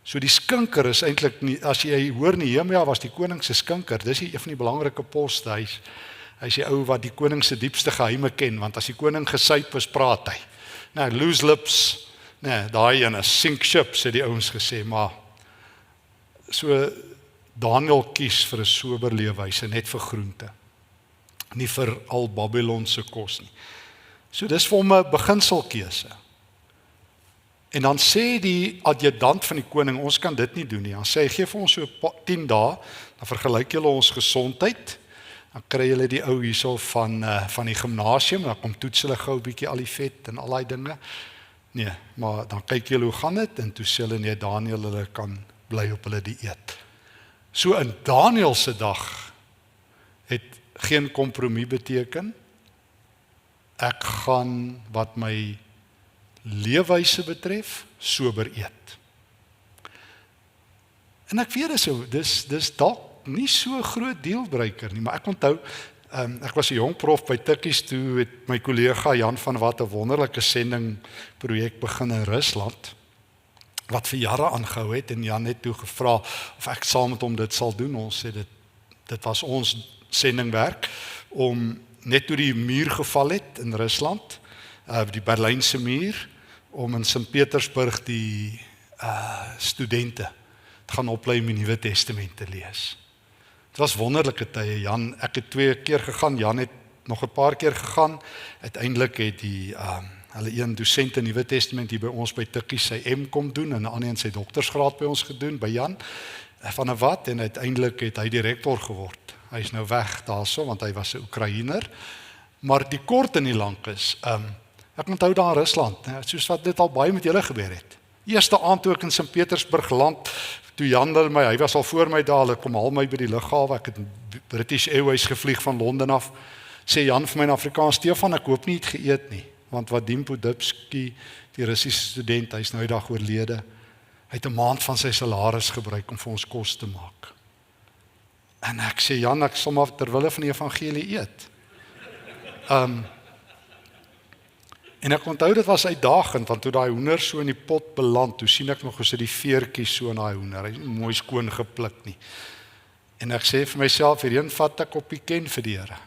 So die skinker is eintlik nie, as jy hoor Nehemia was die koning se skinker, dis een van die belangrike poste. Hy's die ou wat die koning se diepste geheime ken, want as die koning gesuip is, praat hy. Nou, loose lips, nee, daai ene, sink ships, het die ouens gesê, maar so Daniël kies vir 'n sober leefwyse, net vir groente. Nie vir al Babylon se kos nie. So dis vir hom 'n beginselkeuse. En dan sê die adjudant van die koning, ons kan dit nie doen nie. Dan sê hy, gee vir ons so 10 dae, dan vergelyk julle ons gesondheid. Dan kry julle die ou hierso van die gimnasium, dan kom toets hulle gou 'n bietjie al die vet en al daai dinge. Nee, maar dan kyk julle hoe gaan dit en toe sê hulle nee, Daniël hulle kan bly op hulle dieet. So in Daniël se dag het geen kompromie beteken. Ek gaan wat my leefwyse betref sober eet. En ek weet dis dalk nie so 'n groot dealbreaker nie, maar ek onthou ek was 'n jong prof by Tikkies toe het my kollega Jan van Wat 'n wonderlike sendingprojek begin in Rusland wat vir jare aangehou het en Jan het toe gevra of ek saam met hom dit sal doen. Ons sê dit was ons sendingwerk om net toe die muur geval het in Rusland, die Berlynse muur, om in Sint-Petersburg die studente te gaan oplei om die Nuwe Testament te lees. Dit was wonderlike tye. Jan, ek het 2 keer gegaan, Jan het nog 'n paar keer gegaan. Uiteindelik het die hulle een dosent in die Nuwe Testament hier by ons by Tikkies sy M kom doen en 'n ander een sy doktorsgraad by ons gedoen by Jan van 'n wat en uiteindelik het hy direkteur geword. Hy is nou weg daarso want hy was 'n Oekraïner. Maar die kort en die lank is ek onthou daar in Rusland, soos wat dit al baie met julle gebeur het. Eerste aand toe ek in Sint-Petersburg land, toe Jan hy was al voor my daar, hulle kom haal my by die lughawe, ek het British Airways gevlieg van Londen af, sê Jan vir my in Afrikaans, Stefan, ek hoop nie het geëet nie, want Vadim Podubsky, die Russiese student, hy is nou die dag oorlede, hy het 'n maand van sy salaris gebruik om vir ons kos te maak. En ek sê, Jan, ek sal maar terwille van die evangelie eet. En ek onthou dit was uitdagend, want toe daai hoender so in die pot beland, toe sien ek nog hoe sit die veertjies so in daai hoender, hy is nie mooi skoon gepluk nie. En ek sê vir myself, hierheen vat ek op die ken vir die Here.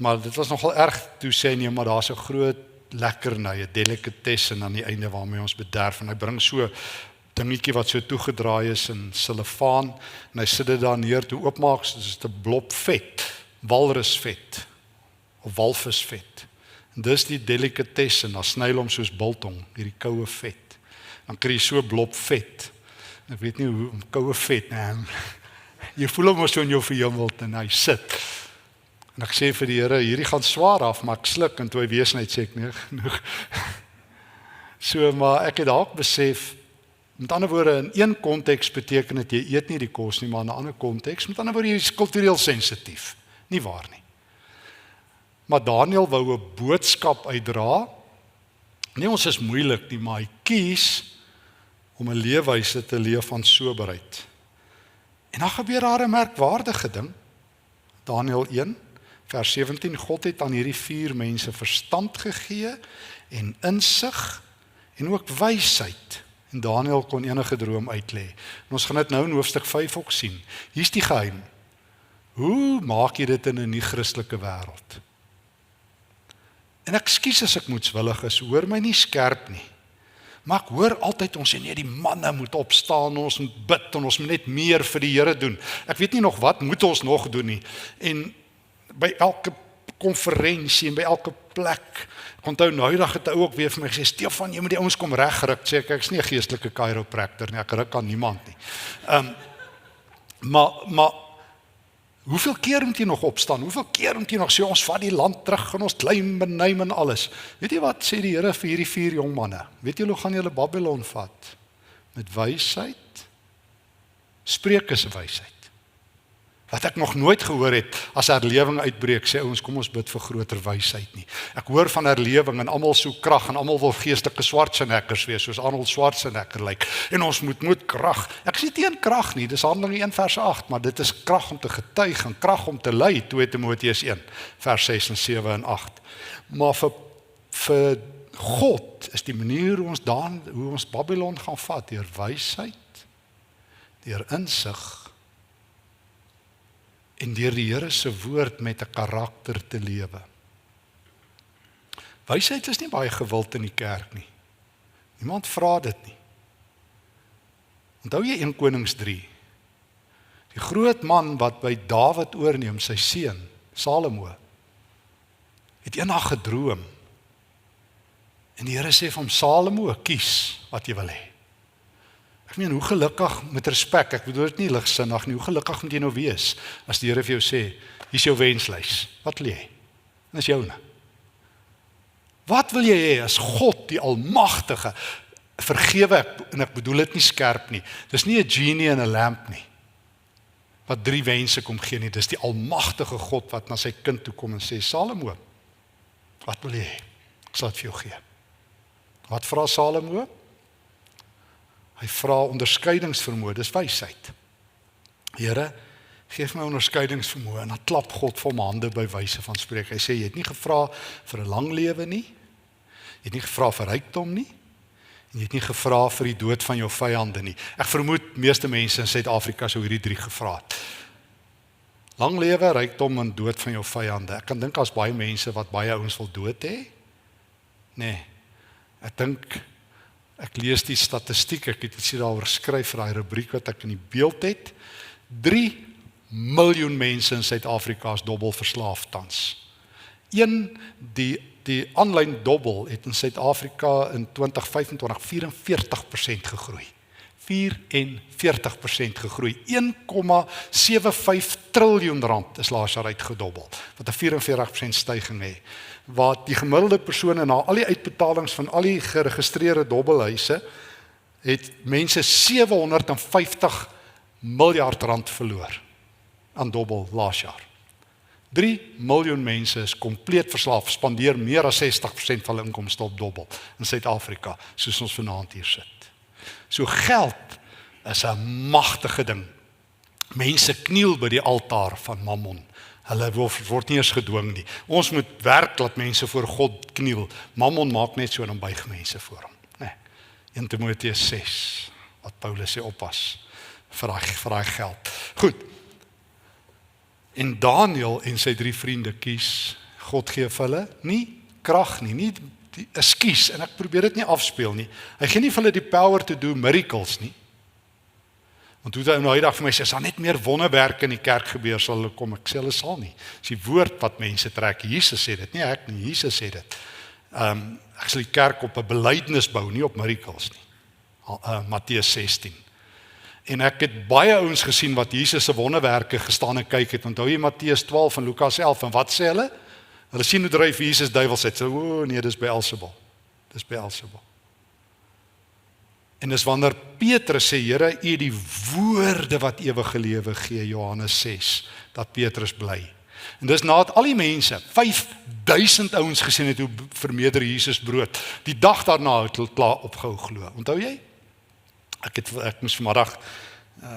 Maar dit was nogal erg, toe sê hy, nee, maar daar's 'n groot lekkerny, 'n delikatessen aan die einde waarmee ons bederf, en hy bring so dingetjie wat so toegedraai is in selofaan, en hy sit dit daar neer, toe oopmaak, dis 'n blob vet, walrusvet, of walvisvet. En dis die delikatessen, dan sny hulle hom soos biltong, hierdie koue vet. Dan kry jy so blob vet. Ek weet nie hoe, koue vet, nee. Jy voel hom so in jou verhemelte, en hy sit. En ek sê vir die Here, hierdie gaan swaar af, maar ek sluk, en toe hy wees net sê ek, nee, genoeg. So, maar ek het dalk besef, met ander woorde, in een konteks beteken dit, jy eet nie die kos nie, maar in 'n ander konteks, met ander woorde, jy is kultureel sensitief. Nie waar nie. Maar Daniël wou 'n boodskap uitdra, nie ons is moeilik nie, maar hy kies om 'n leefwyse te leef van soberheid. En dan gebeur daar 'n merkwaardige ding, Daniël 1, vers 17, God het aan hierdie 4 mense verstand gegee, en insig, en ook wysheid. En Daniël kon enige droom uitlê. En ons gaan dit nou in hoofstuk 5 ook sien. Hier's die geheim. Hoe maak jy dit in 'n nie-Christelike wêreld? En ek skuis as ek moedswillig is, hoor my nie skerp nie. Maar ek hoor altyd ons sê nee, die manne moet opstaan, ons moet bid, en ons moet net meer vir die Here doen. Ek weet nie nog wat moet ons nog doen nie. En by elke konferensie en by elke plek, ek onthou nou dag het 'n ou ook weer vir my gesê, Stefan, jy moet die ouens kom regruk. Sê ek is nie 'n geestelike chiropractor nie, ek ruk aan niemand nie. Maar hoeveel keer moet jy nog opstaan? Hoeveel keer moet jy nog sê, ons vat die land terug en ons claim beneem en alles? Weet jy wat sê die Here vir hierdie 4 jong manne? Weet jy hoe gaan julle Babylon vat? Met wysheid? Spreuke se wysheid. Wat ek nog nooit gehoor het, as herlewing uitbreek, sê ouens, kom ons bid vir groter wysheid nie. Ek hoor van herlewing en almal soek krag en almal wil geestelike Schwarzeneggers wees, soos Arnold Schwarzenegger lyk. En ons moet krag. Ek sê nie teen krag nie, dis Handelinge 1 vers 8, maar dit is krag om te getuig en krag om te lei, 2 Timoteus 1 vers 6 en 7 en 8. Maar vir God is die manier hoe ons Babylon gaan vat, deur wysheid, deur insig, en deur die Here se woord met 'n karakter te lewe. Wysheid is nie baie gewild in die kerk nie. Niemand vra dit nie. Onthou jy 1 Konings 3? Die groot man wat by Dawid oorneem, sy seun, Salomo, het eendag gedroom. En die Here sê vir hom, Salomo, kies wat jy wil hê. Ek meen, hoe gelukkig, met respek, ek bedoel dit nie ligsinnig nie, hoe gelukkig moet jy nou wees, as die Here vir jou sê, hier is jou wenslys, wat wil jy? Dis joune. Wat wil jy hê as God, die Almagtige, vergewe, en ek bedoel dit nie skerp nie, dis nie 'n genie in 'n lamp nie, wat 3 wense kom gee nie, dis die Almagtige God, wat na sy kind toe kom en sê, Salomo, wat wil jy hê? Ek sal dit vir jou gee. Wat vra Salomo? Hy vra onderskeidingsvermoë, dis wysheid. Here, geef my onderskeidingsvermoë, en dan klap God vir hom hande by wyse van spreek. Hy sê, jy het nie gevra vir 'n lang lewe nie, jy het nie gevra vir rykdom nie, en jy het nie gevra vir die dood van jou vyande nie. Ek vermoed, meeste mense in Suid-Afrika sou hierdie 3 gevra het. Lang lewe, rykdom en dood van jou vyande. Ek kan dink as baie mense wat baie ouens wil dood hê. Nee, ek dink, ek lees die statistiek, ek het ietsie daaroor geskryf vir daai rubriek wat ek in die beeld het. 3 miljoen mense in Suid-Afrika is dobbel verslaaf tans. Die aanlyn dobbel het in Suid-Afrika in 2025 44% gegroei. 44% gegroei. 1,75 triljoen rand is laas jaar uitgedobbel, wat 'n 44% styging het. Wat die gemiddelde persone na al die uitbetalings van al die geregistreerde dobbelhuise, het mense 750 miljard rand verloor aan dobbel laas jaar. 3 miljoen mense is kompleet verslaaf, spandeer meer as 60% van hulle inkomste op dobbel in Suid-Afrika, soos ons vanaand hier sit. So geld is 'n magtige ding. Mense kniel by die altaar van Mammon. Hulle word nie eens gedwing nie. Ons moet werk dat mense voor God kniel. Mammon maak net so en dan buig mense voor hom. Nee. 1 Timoteus 6 wat Paulus sê oppas vir daai geld. Goed. En Daniël en sy 3 vriende kies, God gee vir hulle nie krag nie 'n skuis en ek probeer dit nie afspeel nie. Hy gee nie vir hulle die power to do miracles nie. Want toe hy nou die dag vir my sê, as daar net meer wonderwerke in die kerk gebeur, sal hulle kom. Ek sê hulle sal nie. Dis die woord wat mense trek. Jesus sê dit, nie ek nie. Jesus sê dit. Ek sal die kerk op 'n belydenis bou, nie op miracles nie. Matteus 16. En ek het baie ouens gesien wat Jesus se wonderwerke gestaan en kyk het. Onthou jy Matteus 12 en Lukas 11 en wat sê hulle? Hulle sien hoe dryf Jesus duiwels uit. O nee, dis Beelzebul. Dis Beelzebul. En dis wanneer Petrus sê, Here, U die woorde wat ewige lewe gee, Johannes 6, dat Petrus bly. En dis nadat al die mense, 5000 ouens gesien het hoe vermeerder Jesus brood. Die dag daarna het hulle klaar opgehou glo. Onthou jy? Ek moes vanmiddag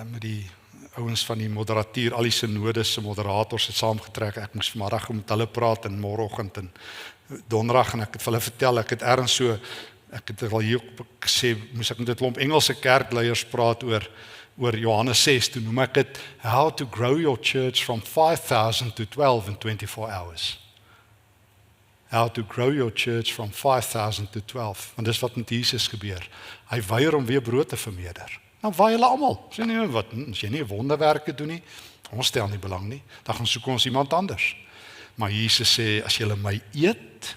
met die ouens van die moderatuur, al die synodes se moderators het saamgetrek. Ek moes vanmiddag met hulle praat en môreoggend en donderdag en ek het vir hulle vertel, ek het ergens so ek het al hier gesê, moes ek met 'n klomp Engelse kerkleiers praat oor Johannes 6, toe noem ek dit how to grow your church from 5,000 to 12 in 24 hours. How to grow your church from 5,000 to 12. Want dis wat met Jesus gebeur. Hy weier om weer brood te vermeerder. Dan waai hulle almal. Sê nie wat, as jy nie wonderwerke doen nie, ons stel nie belang nie, dan gaan soek ons iemand anders. Maar Jesus sê, as julle my eet,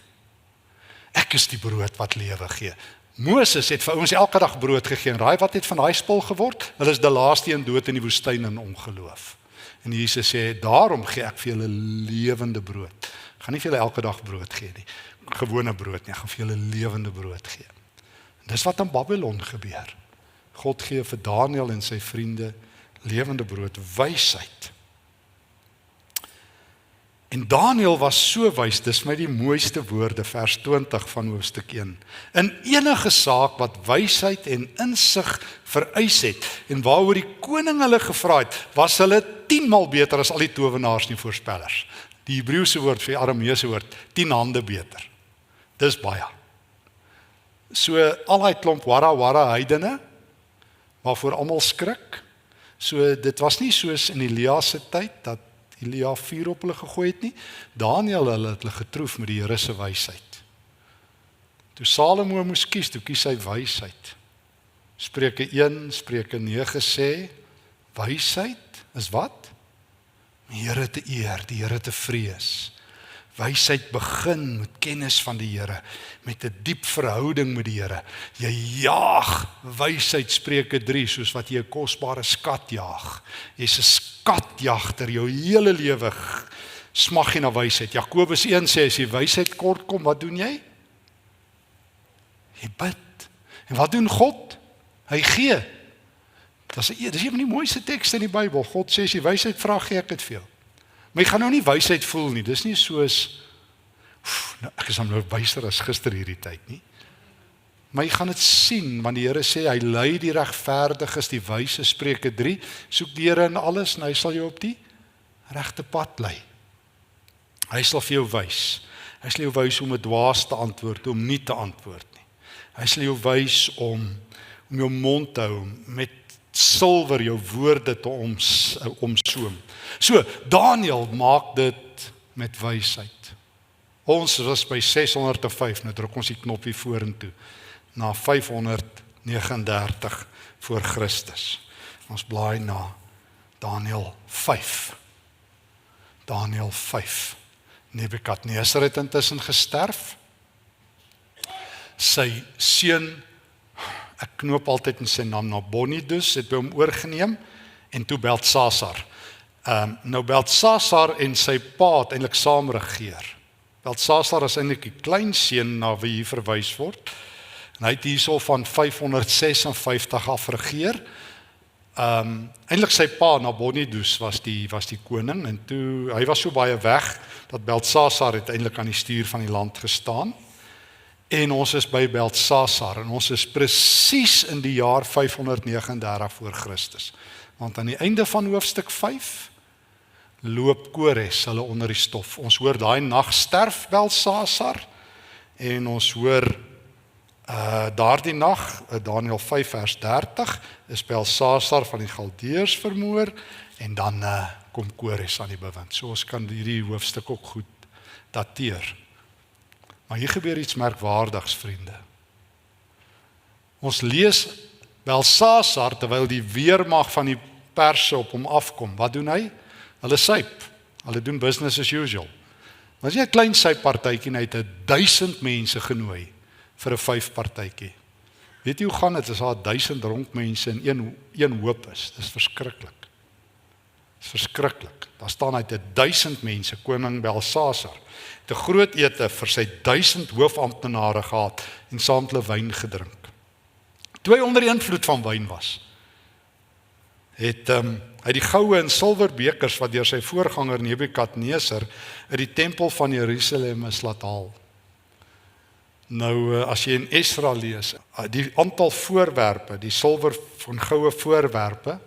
ek is die brood wat lewe gee. Moses het vir ons elke dag brood gegee en raai wat het van daai spul geword? Hulle is die laaste een dood in die woestyn in ongeloof. En Jesus sê, daarom gee ek vir julle lewende brood. Ek gaan nie vir julle elke dag brood gee nie. Gewone brood nie, ek gaan vir julle lewende brood gee. En dis wat in Babylon gebeur. God gee vir Daniël en sy vriende lewende brood, wysheid. En Daniël was so wys, dis my die mooiste woorde, vers 20 van hoofstuk 1. In enige saak wat wysheid en insig vereis het, en waaroor die koning hulle gevra het, was hulle 10 maal beter as al die towenaars en voorspellers. Die Hebreëse woord vir die Arameese woord, 10 hande beter. Dis baie. So al die klomp wara heidene, waarvoor almal skrik. So dit was nie soos in Elia se tyd, dat Elia vuur op hulle gegooi het nie. Daniël het hulle getroef met die Here se wysheid. Toe Salomo moes kies, toe kies hy wysheid. Spreuke 1, Spreuke 9 sê, wysheid is wat? Die Here te eer, die Here te vrees. Wysheid begin met kennis van die Here, met 'n diep verhouding met die Here. Jy jaag wysheid, Spreuke 3, soos wat jy 'n kosbare skat jaag. Jy's 'n skatjagter, jou hele lewe smag jy na wysheid. Jakobus 1 sê, as jy wysheid kort kom, wat doen jy? Jy bid. En wat doen God? Hy gee. Dis een van die mooiste tekste in die Bybel. God sê, as jy wysheid vra, gee ek dit vir jou. Maar jy gaan nou nie wysheid voel nie. Dis nie soos ek is nou wyser as gister hierdie tyd nie. Maar jy gaan dit sien, want die Here sê hy lei die regverdiges, die wyse, Spreuke 3. Soek die Here in alles en hy sal jou op die regte pad lei. Hy sal vir jou wys. Hy sal jou wys om 'n dwaas te antwoord, om nie te antwoord nie. Hy sal jou wys om jou mond te hou, met silwer jou woorde te omsoom. So, Daniël maak dit met wysheid. Ons was by 605, nou druk ons die knoppie vorentoe, na 539 voor Christus. Ons blaai na Daniël 5. Daniël 5. Nebukadnesar het intussen gesterf. Sy seun, ek knoop altyd in sy naam, Nabonidus, het by hom oorgeneem, en toe Beltsasar. Nou Beltsasar en sy pa het eintlik saam regeer. Beltsasar is eintlik die klein seun na wie hier verwys word. En hy het hierso van 556 af regeer. Eintlik sy pa Nabonidus was die koning, en toe hy was so baie weg dat Beltsasar het eintlik aan die stuur van die land gestaan. En ons is by Beltsasar en ons is presies in die jaar 539 voor Christus. Want aan die einde van hoofstuk 5 loop Kores hulle onder die stof. Ons hoor daai nag sterf Belsasar en ons hoor daardie nag, Daniël 5 vers 30, is Belsasar van die Galdeërs vermoor en dan kom Kores aan die bewind. So ons kan hierdie hoofstuk ook goed dateer. Maar hier gebeur iets merkwaardigs, vriende. Ons lees Belsasar terwyl die weermag van die Perse op hom afkom. Wat doen hy? Hulle suip. Hulle doen business as usual. Maar as jy 'n klein suippartytjie en hy het 1000 mense genooi vir 'n 5 partytjie. Weet jy hoe gaan dit as daar 1000 dronk mense in een hoop is? Dis verskriklik. Dis verskriklik. Daar staan hy het 1000 mense, koning Belsasar, het 'n groot ete vir sy 1000 hoofamptenare gehad en saam met hulle wyn gedrink. Toe hy onder die invloed van wyn was, het hy die goue en silwer bekers wat deur sy voorganger Nebukadneser uit die tempel van Jerusalem is laat haal. Nou as jy in Esra lees, die aantal voorwerpe, die silwer van goue voorwerpe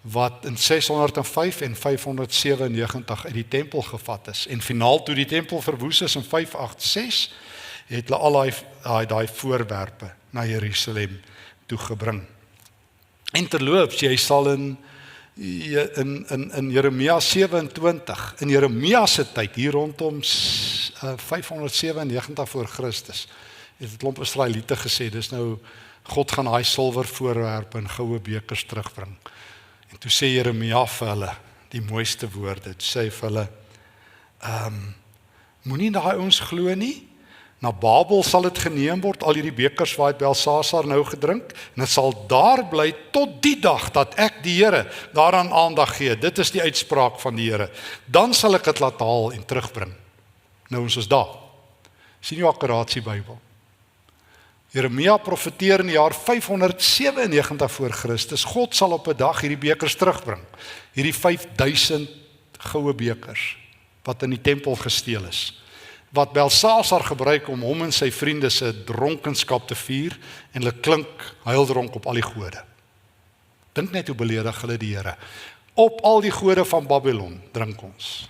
wat in 605 en 597 uit die tempel gevat is en finaal toe die tempel verwoes is in 586, het hulle al daai voorwerpe na Jerusalem toe gebring. En terloops, jy sal in Jeremia 27, in Jeremia se tyd, hier rondom 597 voor Christus, het 'n klomp Israeliete gesê, dis nou, God gaan daai silwer voorwerpe en goue bekers terugbring. En toe sê Jeremia vir hulle, die mooiste woorde, toe sê vir hulle, moenie daai ons glo nie, na Babel sal dit geneem word, al hierdie bekers waar het Belsasar nou gedrink, en het sal daar bly tot die dag dat ek die Here daaraan aandag gee. Dit is die uitspraak van die Here. Dan sal ek dit laat haal en terugbring. Nou ons is daar. Sien jy akkuraat die Bybel? Jeremia profeteer in die jaar 597 voor Christus. God sal op 'n dag hierdie bekers terugbring. Hierdie 5000 goue bekers wat in die tempel gesteel is. Wat Belsasar gebruik om hom en sy vriende se dronkenskap te vier en hulle klink huildronk op al die gode. Dink net hoe beledig hulle die Here. Op al die gode van Babylon drink ons.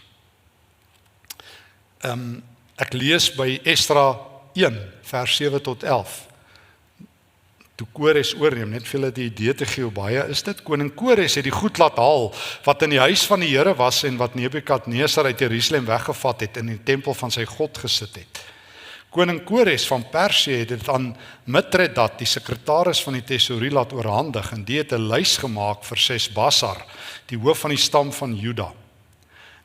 Ek lees by Esra 1 vers 7 tot 11. Toe Kores oorneem, net vir julle die idee te gee hoe baie is dit. Koning Kores het die goed laat haal wat in die huis van die Here was en wat Nebukadneser uit Jerusalem weggevat het en in die tempel van sy God gesit het. Koning Kores van Persië het dit aan Mitredat, die sekretaris van die tesourie, laat oorhandig en die het 'n lys gemaak vir Sesbassar, die hoof van die stam van Juda.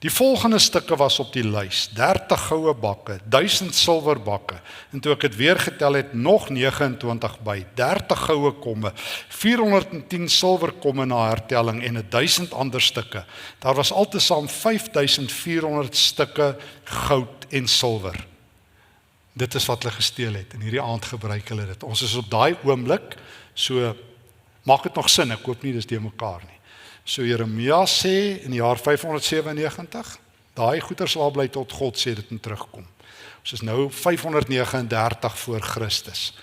Die volgende stukke was op die lys: 30 goue bakke, 1000 silwer bakke, en toe ek dit weer getel het, nog 29 by, 30 goue komme, 410 silwer komme na hertelling en 1000 ander stukke. Daar was altesaam 5400 stukke goud en silwer. Dit is wat hulle gesteel het, en hierdie aand gebruik hulle dit. Ons is op daai oomblik, so maak dit nog sin, ek hoop nie dis de mekaar nie. So Jeremia sê in die jaar 597, daai goeder sal bly tot God sê dit en terugkom. Ons is nou 539 voor Christus.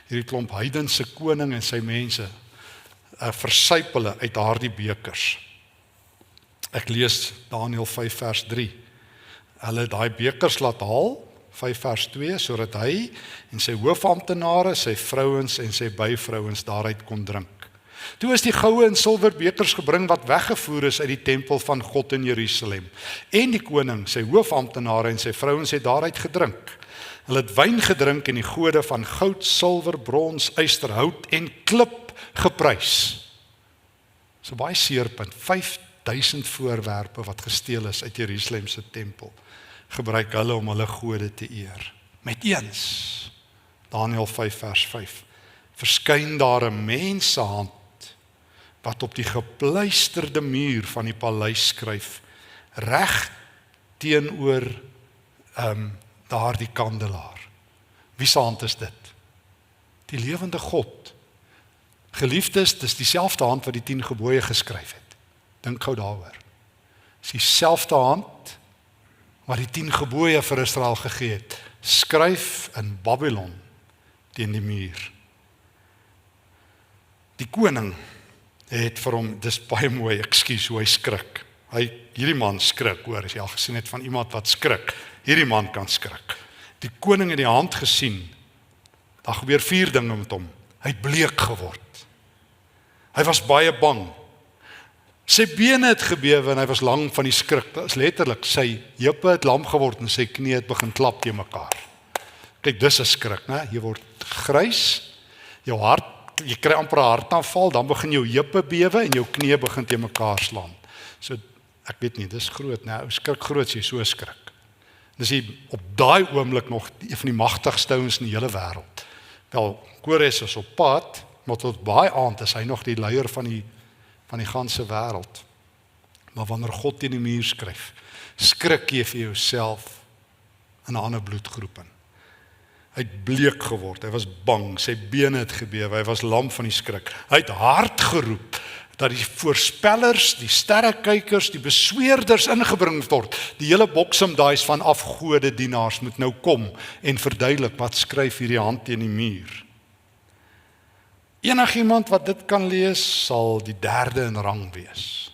Hierdie klomp heidense koning en sy mense versuip hulle uit daardie bekers. Ek lees Daniël 5 vers 3. Hulle daai bekers laat haal, 5 vers 2, sodat hy en sy hoofamptenare, sy vrouens en sy byvrouens daaruit kon drink. Toe is die goue en silwer bekers gebring wat weggevoer is uit die tempel van God in Jerusalem. En die koning, sy hoofamptenare en sy vrouens het daaruit gedrink. Hulle het wyn gedrink en die gode van goud, silwer, brons, yster, hout en klip geprys. So baie seerpunt, 5000 voorwerpe wat gesteel is uit Jerusalem se tempel, gebruik hulle om hulle gode te eer. Met eens, Daniël 5 vers 5, verskyn daar 'n mens se hand wat op die gepleisterde muur van die paleis skryf, reg teenoor daardie kandelaar. Wie se hand is dit? Die lewende God. Geliefdes, dis dieselfde hand wat die 10 gebooie geskryf het. Dink gou daaroor. Dis dieselfde hand wat die 10 gebooie vir Israel gegee het, skryf in Babylon teen die muur. Die koning het vir hom, dis baie mooi, ekskuus hoe hy skrik. Hierdie man skrik, hoor, as jy al gesien het van iemand wat skrik. Hierdie man kan skrik. Die koning in die hand gesien. Daar gebeur 4 dinge met hom. Hy het bleek geword. Hy was baie bang. Sy bene het gebewe en hy was lang van die skrik. Dit is letterlik, sy heupe het lam geword en sy knie het begin klap teen mekaar. Kyk, dis 'n skrik, né? Jy word grys, jou hart, jy kry amper 'n hartaanval, dan begin jou heupe bewe en jou knie begin teen mekaar slaan. So, ek weet nie, dis groot, né? Ou skrik groot, jy so skrik. Dis hy op daai oomblik nog een van die magtigste ouens in die hele wêreld. Wel, Kores is op pad, maar tot baie aand is hy nog die leier van die ganse wêreld. Maar wanneer God teen die muur skryf, skrik jy vir jouself in 'n ander bloedgroep in. Hy het bleek geword, hy was bang, sy bene het gebewe, hy was lam van die skrik. Hy het hard geroep dat die voorspellers, die sterrekykers, die besweerders ingebring word. Die hele boksemdaais van afgode dienaars moet nou kom en verduidelik wat skryf hierdie hand teen die muur. Enigiemand wat dit kan lees, sal die 3de in rang wees.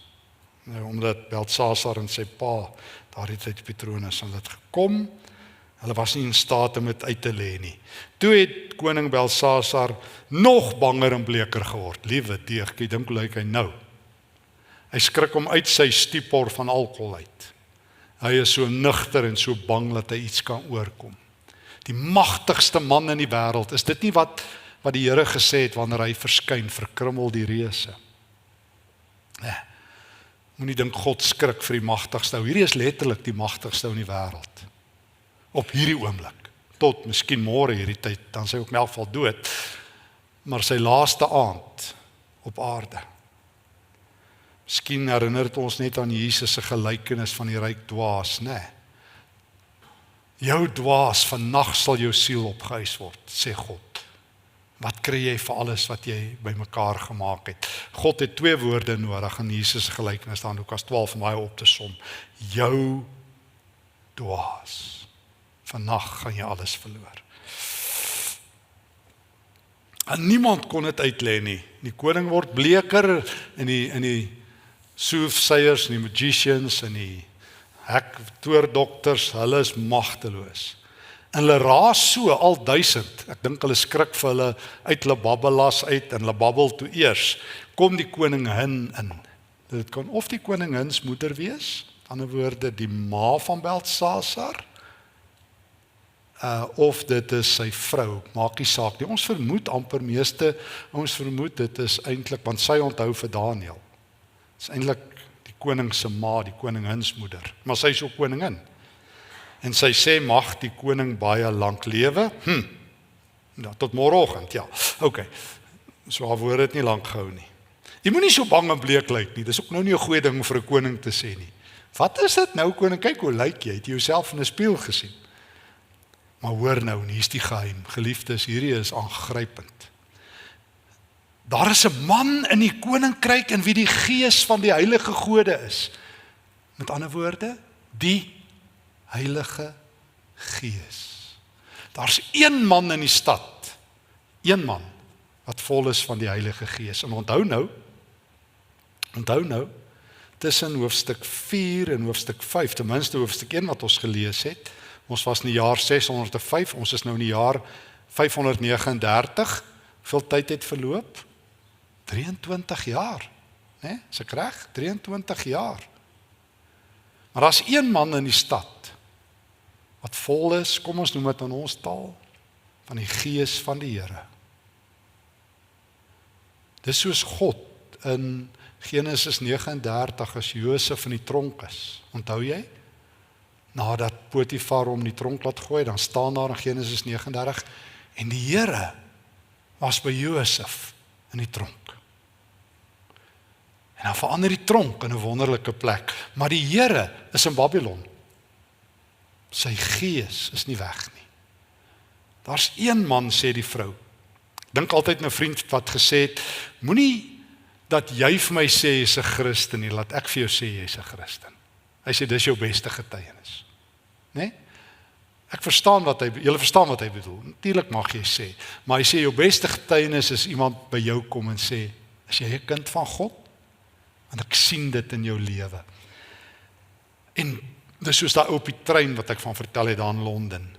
Nou, omdat Belsasar en sy pa daardie tyd Petronius aan dit gekom, hulle was nie in staat om dit uit te lê nie. Toe het koning Belsasar nog banger en bleker geword. Liewe deegtjie, dink hoe lyk hy nou? Hy skrik hom uit sy stupor van alkohol uit. Hy is so nugter en so bang dat hy iets kan oorkom. Die magtigste man in die wêreld, is dit nie wat die Here gesê het wanneer hy verskyn, verkrummel die reuse? Nee. Moenie dink God skrik vir die magtigste. Hierdie is letterlik die magtigste in die wêreld. Op hierdie oomblik, tot miskien môre hierdie tyd, dan sy ook in elk geval dood, maar sy laaste aand op aarde. Miskien herinner dit ons net aan Jesus se gelykenis van die ryk dwaas, né? Jou dwaas, vannag sal jou siel opgehuis word, sê God. Wat kry jy vir alles wat jy bymekaar gemaak het? God het 2 woorde nodig in Jesus se gelykenis, dan Lukas 12 om daai op te som. Jou dwaas. Vannag gaan jy alles verloor. En niemand kon dit uitlê nie. Die koning word bleker en die soothsayers en die magicians en die toordokters, hulle is magteloos. En hulle raas so al 1000. Ek dink hulle skrik vir hulle uit hulle babbelas uit en hulle babbel toe eers. Kom die koningin in. Dit kan of die koningins moeder wees, aan 'n woorde die ma van Belsasar, of dit is sy vrou, maak nie saak nie. Ons vermoed amper ons vermoed dit is eintlik, want sy onthou vir Daniël. Dit is eintlik die koning se ma, die koninginsmoeder, maar sy is ook koningin. En sy sê mag die koning baie lank lewe. Nou, tot môreoggend, ja. Okay. So haar woord het nie lank gehou nie. Jy moenie so bang en bleek lyk nie. Dis ook nou nie 'n goeie ding vir 'n koning te sê nie. Wat is dit nou koning? Kyk hoe lyk jy? Het jy jouself in 'n spieël gesien? Maar hoor nou, en hier's die geheim. Geliefdes, hierdie is aangrypend. Daar is 'n man in die koninkryk in wie die gees van die heilige gode is. Met ander woorde, die Heilige Gees. Daar's een man in die stad, een man wat vol is van die Heilige Gees. En onthou nou, tussen hoofstuk 4 en hoofstuk 5, ten minste hoofstuk 1 wat ons gelees het, ons was in die jaar 605, ons is nou in die jaar 539, hoeveel tyd het verloop? 23 jaar, né? Is ek reg? 23 jaar. Maar daar's een man in die stad, wat vol is, kom ons noem dit in ons taal, van die Gees van die Here. Dis soos God in Genesis 39 as Josef in die tronk is. Onthou jy? Nadat Potifar hom in die tronk laat gooi, dan staan daar in Genesis 39, en die Here was by Josef in die tronk. En dan verander die tronk in 'n wonderlike plek, maar die Here is in Babylon. Sy gees is nie weg nie. Daar's een man, sê die vrou. Dink altyd 'n vriend wat gesê het, moenie dat jy vir my sê jy's 'n Christen nie, laat ek vir jou sê jy's 'n Christen. Hy sê dis jou beste getuienis. Né? Julle verstaan wat hy bedoel. Natuurlik mag jy sê, maar hy sê jou beste getuienis is iemand by jou kom en sê, is jy 'n kind van God? Want ek sien dit in jou lewe. En dis soos daai op die trein wat ek van vertel het daar in Londen.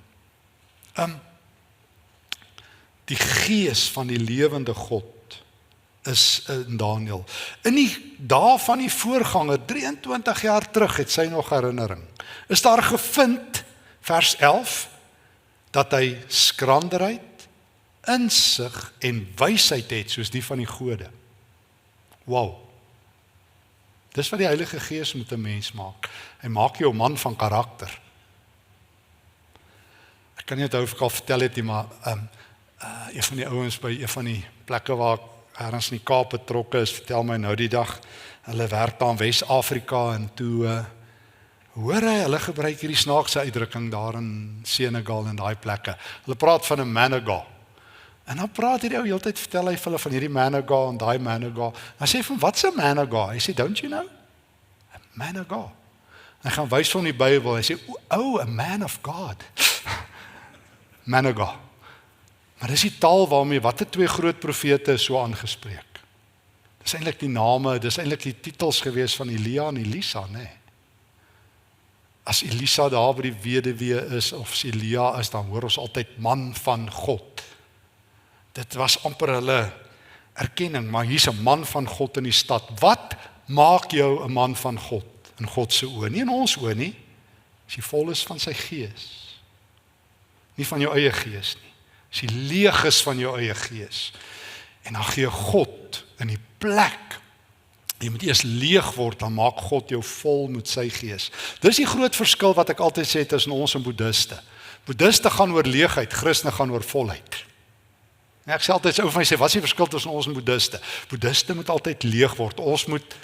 Die gees van die lewende God is in Daniël. In die dae van die voorganger, 23 jaar terug, het sy nog herinnering. Is daar gevind, vers 11, dat hy skranderheid, insig en wysheid het, soos die van die gode. Wow. Dis wat die Heilige Gees met 'n mens maak. Hy maak jou 'n man van karakter. Ek kan nie onthou of ek al vertel het nie, maar een van die ouens by een van die plekke waar ergens in die Kaap betrokke is, vertel my nou die dag, hulle werk daar in Wes-Afrika en toe hoor hy, hulle gebruik hierdie snaakse uitdrukking daar in Senegal en daai plekke. Hulle praat van 'n managa. En dan praat hierdie ou heeltyd, vertel hy vir hulle van hierdie managa en daai managa. Hy sê van, wat's 'n managa? Hy sê, don't you know? A managa. Hy gaan wys van die Bybel. Hy sê, oh, a man of God. Managa. Maar dis die taal waarmee watter twee groot profete is so aangespreek. Dis eintlik die name, dis eintlik die titels gewees van Elia en Elisa, nê? As Elisa daar by die weduwee is of as Elia is, dan hoor ons altyd man van God. Dit was amper hulle erkenning, maar hier's 'n man van God in die stad. Wat maak jou 'n man van God in God se oë? Nie in ons oë nie. As jy vol is van sy gees. Nie van jou eie gees nie. As jy leeg is van jou eie gees. En dan gee God in die plek. Jy moet eers leeg word, dan maak God jou vol met sy gees. Dis die groot verskil wat ek altyd sê tussen ons en boeddiste. Boeddiste gaan oor leegheid, Christene gaan oor volheid. En ek sê altyd, ou van my sê, wat is die verskil tussen ons en boeddiste? Boeddiste moet altyd leeg word. Ons moet,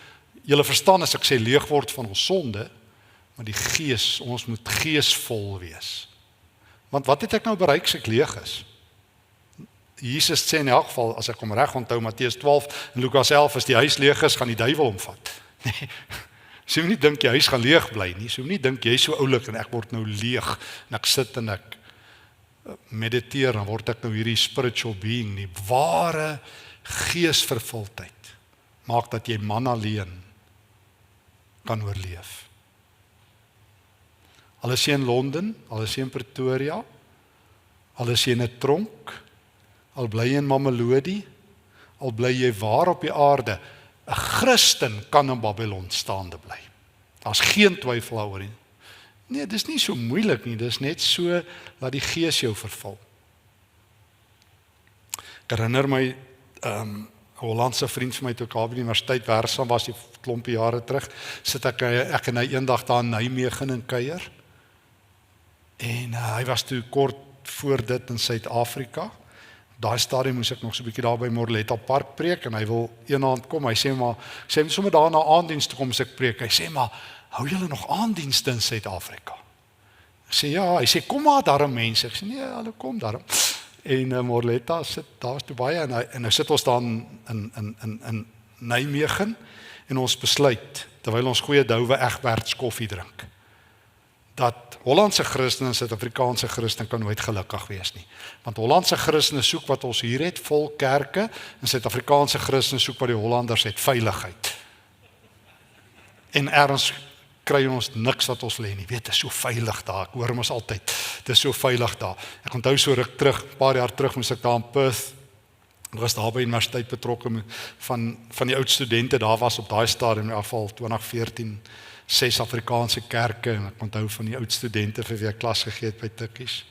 julle verstaan as ek sê leeg word van ons sonde, maar die gees, ons moet geesvol wees. Want wat het ek nou bereik as ek leeg is? Jesus sê in elk geval, as ek hom reg onthou, Matteus 12 en Lukas 11, as die huis leeg is, gaan die duiwel omvat. Nee, so jy nie dink jy huis gaan leeg bly nie, so jy nie dink jy is so oulik en ek word nou leeg, en ek sit en ek mediteer, dan word ek nou hierdie spiritual being nie. Ware geesvervuldheid maak dat jy man alleen kan oorleef. Al is jy in Londen, al is jy in Pretoria, al is jy in 'n tronk, al bly jy in Mamelodi, al bly jy waar op die aarde, 'n Christen kan in Babylon staande bly. Daar's geen twyfel daaroor nie. Nee, dis nie so moeilik nie, dis net so laat die Gees jou vervul. Ek herinner my, 'n Hollandse vriend van my toe ek daar by die universiteit werksaam was, die klompie jare terug, sit ek en hy eendag daar in Nijmegen in kuier. En hy was toe kort voor dit in Suid-Afrika. Daai stadium moes ek nog so 'n bietjie daar by Morletta Park preek en hy wil eendag kom. Hy sê maar, sommer daar na aanddiens toe kom as ek preek. Hy sê maar, hou julle nog aanddienste in Suid-Afrika? Ek sê ja, hy sê kom maar daar mense. Ek sê nee, hulle kom daar. En Morletta sit daar toe baie en nou sit ons dan in Nijmegen en ons besluit terwyl ons goeie Douwe Egberts koffie drink dat Hollandse Christene en Suid-Afrikaanse Christene kan nooit gelukkig wees nie. Want Hollandse Christene soek wat ons hier het, vol kerke, en Suid-Afrikaanse Christene soek wat die Hollanders het, veiligheid. En ergens kry ons niks wat ons wil hê nie. Weet, dit is so veilig daar. Ek hoor ons altyd, dit is so veilig daar. Ek onthou so ruk terug, 'n paar jaar terug moes ek daar in Perth. Ek was daar by die universiteit betrokke van die oud studente. Daar was op daai stadium in afval 2014 6 Afrikaanse kerke en ek onthou van die oud studente vir wie ek klas gegee het by Tikkies.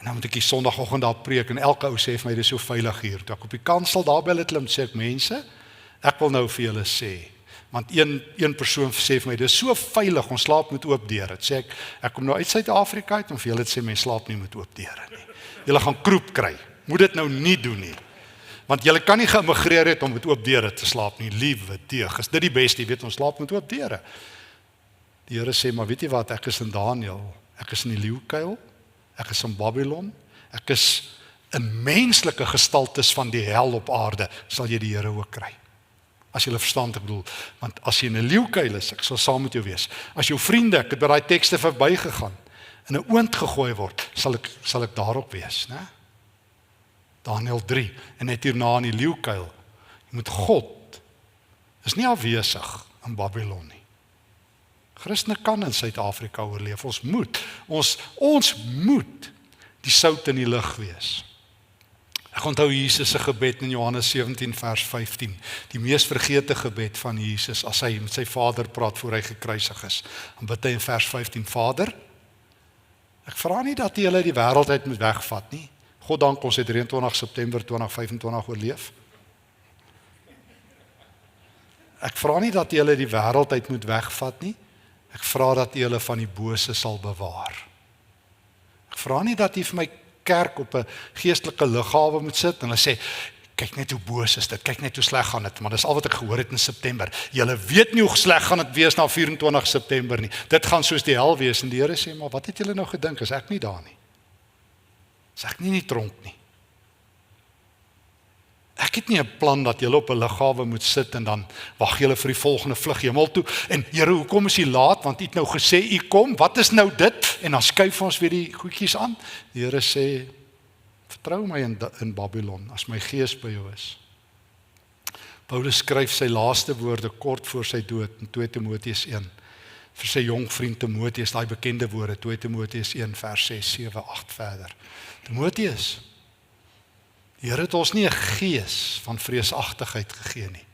En dan moet ek die Sondagoggend daar preek en elke ou sê vir my dis so veilig hier. Toe ek op die kansel daar by hulle klim, sê ek mense, ek wil nou vir julle sê, want een persoon sê vir my dis so veilig, ons slaap met oop deure. Dit sê ek kom nou uit Suid-Afrika uit en vir julle sê mense slaap nie met oop deure nie. Julle gaan kroep kry. Moet dit nou nie doen nie. Want julle kan nie geïmmigreer het om met oop deure te slaap nie. Liewe deeg, is dit die beste, jy weet ons slaap met oop deure. Die Here sê, maar weet jy wat, ek is in Daniël, ek is in die leeukuil, ek is in Babylon, ek is in menslike gestaltes van die hel op aarde, sal jy die Here ook kry. As jy verstaan wat ek bedoel, want as jy in 'n leeukuil is, ek sal saam met jou wees. As jou vriende, ek het by daai tekste verbygegaan, in 'n oond gegooi word, sal ek daarop wees, né? Daniël 3, en net hierna in die leeukuil, jy moet God, is nie afwesig in Babylon nie. Christene kan in Suid-Afrika oorleef. Ons moet die sout in die lug wees. Ek onthou Jesus se gebed in Johannes 17 vers 15, die mees vergete gebed van Jesus as hy met sy Vader praat voor hy gekruisig is. Dan bid hy in vers 15, Vader, ek vra nie dat U hulle die wêreld uit moet wegvat nie. God dank ons het 23 September 2025 oorleef. Ek vra nie dat U hulle die wêreld uit moet wegvat nie. Ek vra dat U hulle van die bose sal bewaar. Ek vra nie dat U vir my kerk op 'n geestelike lughawe moet sit en hulle sê, kyk net hoe boos is dit, kyk net hoe sleg gaan dit, maar dis al wat ek gehoor het in September. Julle weet nie hoe sleg gaan dit wees na 24 September nie. Dit gaan soos die hel wees en die Here sê, maar wat het julle nou gedink? Is ek nie daar nie? Is ek nie in die tronk nie? Ek het nie 'n plan dat julle op 'n lughawe moet sit en dan wag julle vir die volgende vlug hemel toe. En Here, hoekom is U laat? Want U het nou gesê U kom. Wat is nou dit? En dan skuif ons weer die goedjies aan. Die Here sê, vertrou my in Babylon as my gees by jou is. Paulus skryf sy laaste woorde kort voor sy dood in 2 Timoteus 1 vir sy jong vriend Timoteus, daai bekende woorde 2 Timoteus 1 vers 6, 7, 8 verder. Timoteus, die Here het ons nie 'n gees van vreesagtigheid gegee nie,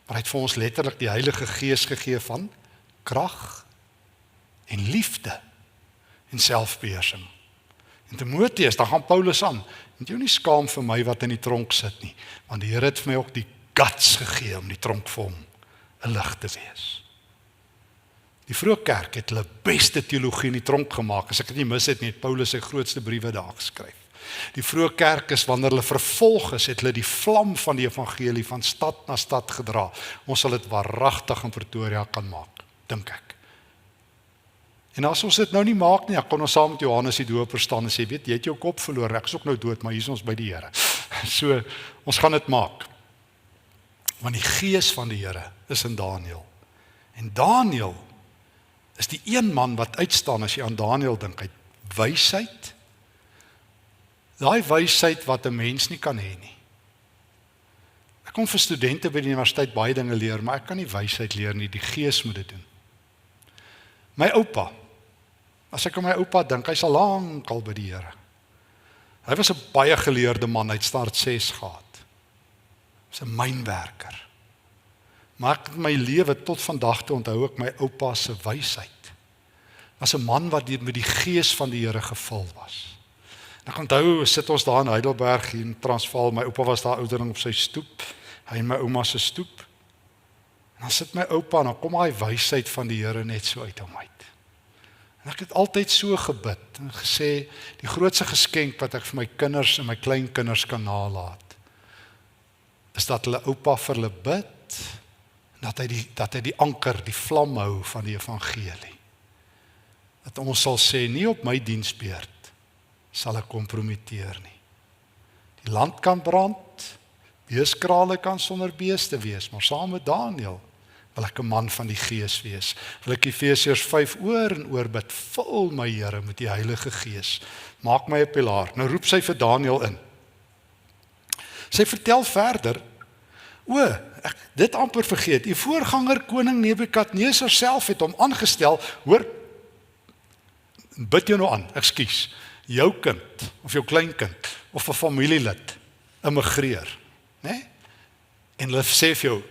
maar hy het vir ons letterlik die Heilige Gees gegee van krag en liefde en selfbeheersing. En Timoteus, dan gaan Paulus aan, moet jou nie skaam vir my wat in die tronk sit nie, want die Here het vir my ook die guts gegee om die tronk vir hom 'n lig te wees. Die vroeë kerk het hulle beste teologie in die tronk gemaak. As ek dit nie mis het nie, het Paulus sy grootste briewe daar geskryf. Die vroeë kerk is wanneer hulle vervolg is, het hulle die vlam van die evangelie van stad na stad gedra. Ons sal dit waaragtig in Pretoria kan maak, dink ek. En as ons dit nou nie maak nie, dan kon ons saam met Johannes die Doper staan en sê, weet jy het jou kop verloor, ek is ook nou dood, maar hier is ons by die Here. So, ons gaan dit maak. Want die gees van die Here is in Daniël. En Daniël is die een man wat uitstaan as jy aan Daniël dink, hy het wysheid. Daai wysheid wat 'n mens nie kan hê nie. Ek kom vir studente by die universiteit baie dinge leer, maar ek kan nie wysheid leer nie, die Gees moet dit doen. My oupa, as ek aan my oupa dink, hy's al lank al by die Here. Hy was 'n baie geleerde man, hy het staat 6 gehad. Hy's 'n mynwerker. Maar ek my lewe tot vandag toe onthou ek my oupa se wysheid. Was 'n man wat met die Gees van die Here gevul was. En ek onthou, sit ons daar in Heidelberg hier in Transvaal, my oupa was daar oudering op sy stoep, hy en my ouma se stoep. En dan sit my oupa en dan kom hy wysheid van die Here net so uit hom uit. En ek het altyd so gebid en gesê, die grootste geskenk wat ek vir my kinders en my kleinkinders kan nalaat, is dat hulle oupa vir hulle bid, en dat hy die anker, die vlam hou van die evangelie. Dat ons sal sê, nie op my diensbeurt sal ek kompromiteer nie. Die land kan brand, beeskrale kan sonder beeste wees, maar saam met Daniël wil ek 'n man van die Gees wees. Wil ek Efesiërs 5 oor en oor bid, vul my Here met die Heilige Gees, maak my 'n pilaar. Nou roep sy vir Daniël in. Sy vertel verder, ek dit amper vergeet, die voorganger koning Nebukadnesar self het hom aangestel, hoor, bid jou nou aan, ekskuus, jou kind, of jou kleinkind, of 'n familielid, immigreer, né? En hulle sê vir jou,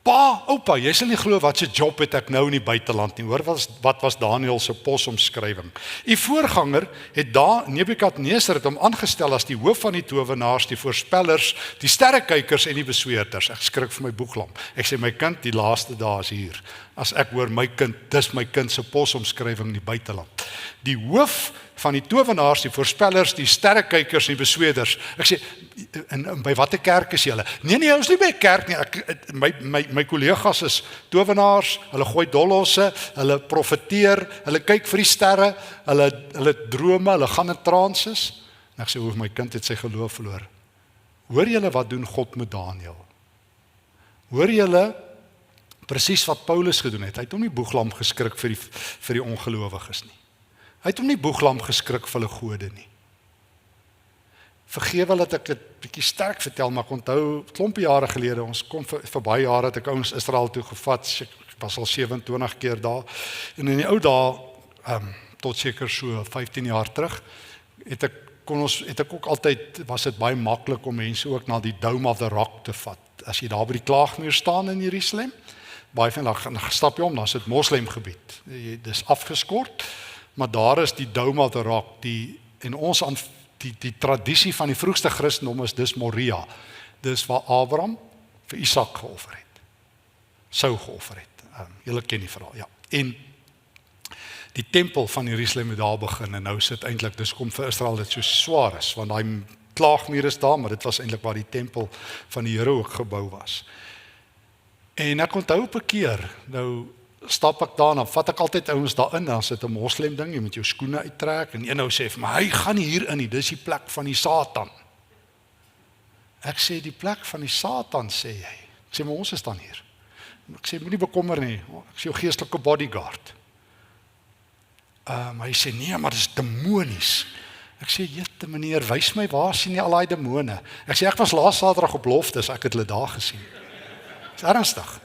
pa, oupa, jy sal nie glo wat se job het ek nou in die buiteland nie, hoor, wat was Daniël se posomskrywing. Die voorganger het Nebukadnesar het hom aangestel as die hoof van die towenaars, die voorspellers, die sterrekykers en die besweerders. Ek skrik vir my boeglamp. Ek sê my kind, die laaste dae is hier. As ek hoor my kind, dis my kind se posomskrywing in die buiteland. Die hoof van die towenaars, die voorspellers, die sterrekykers en die besweerders. Ek sê, en by watter kerk is julle? Nee, ons is nie by 'n kerk nie. My kollegas is towenaars, hulle gooi dollosse, hulle profeteer, hulle kyk vir die sterre, hulle drome, hulle gaan in trances. En ek sê, my kind het sy geloof verloor. Hoor julle wat doen God met Daniël? Hoor julle presies wat Paulus gedoen het? Hy het hom nie boeglam geskrik vir die ongelowiges nie. Hy het hom nie boeglam geskrik vir hulle gode nie. Vergewe dat ek dit bietjie sterk vertel, maar ek onthou klompie jare gelede, ons kom vir baie jare het ek ouens Israel toe gevat, was al 27 keer daar. En in die ou dae, tot seker so 15 jaar terug, het ek ook altyd, was dit baie maklik om mense ook na die Dome of the Rock te vat. As jy daar by die klaagmuur staan in Jerusalem, baie van dan stap jy om, dan is dit moslemgebied. Dis afgeskort, maar daar is die Dome of the Rock, en ons die tradisie van die vroegste Christendom is dis Moria. Dis waar Abraham vir Isak geoffer het. Sou geoffer het. Julle ken die verhaal, ja. En die tempel van Jerusalem het daar begin, en nou sit eintlik, dis kom vir Israel dit so swaar is, want daai klaagmuur is daar, maar dit was eintlik waar die tempel van die Here ook gebou was. En ek onthou op 'n keer, nou stap ek daar, dan vat ek altyd ouens daarin, dan sit 'n moslem ding, jy moet jou skoene uittrek, en een nou sê vir my, hy gaan nie hier in nie, dis die plek van die Satan. Ek sê, die plek van die Satan, sê jy. Ek sê, maar ons is dan hier. Ek sê, moenie bekommer nie, ek sê jou geestelike bodyguard. Maar hy sê, nee, maar dit is demonies. Ek sê, jette meneer, wys my, waar sien jy al die demone? Ek sê, ek was laas Saterdag op Loftus, ek het hulle daar gesien. Dit is ernstig.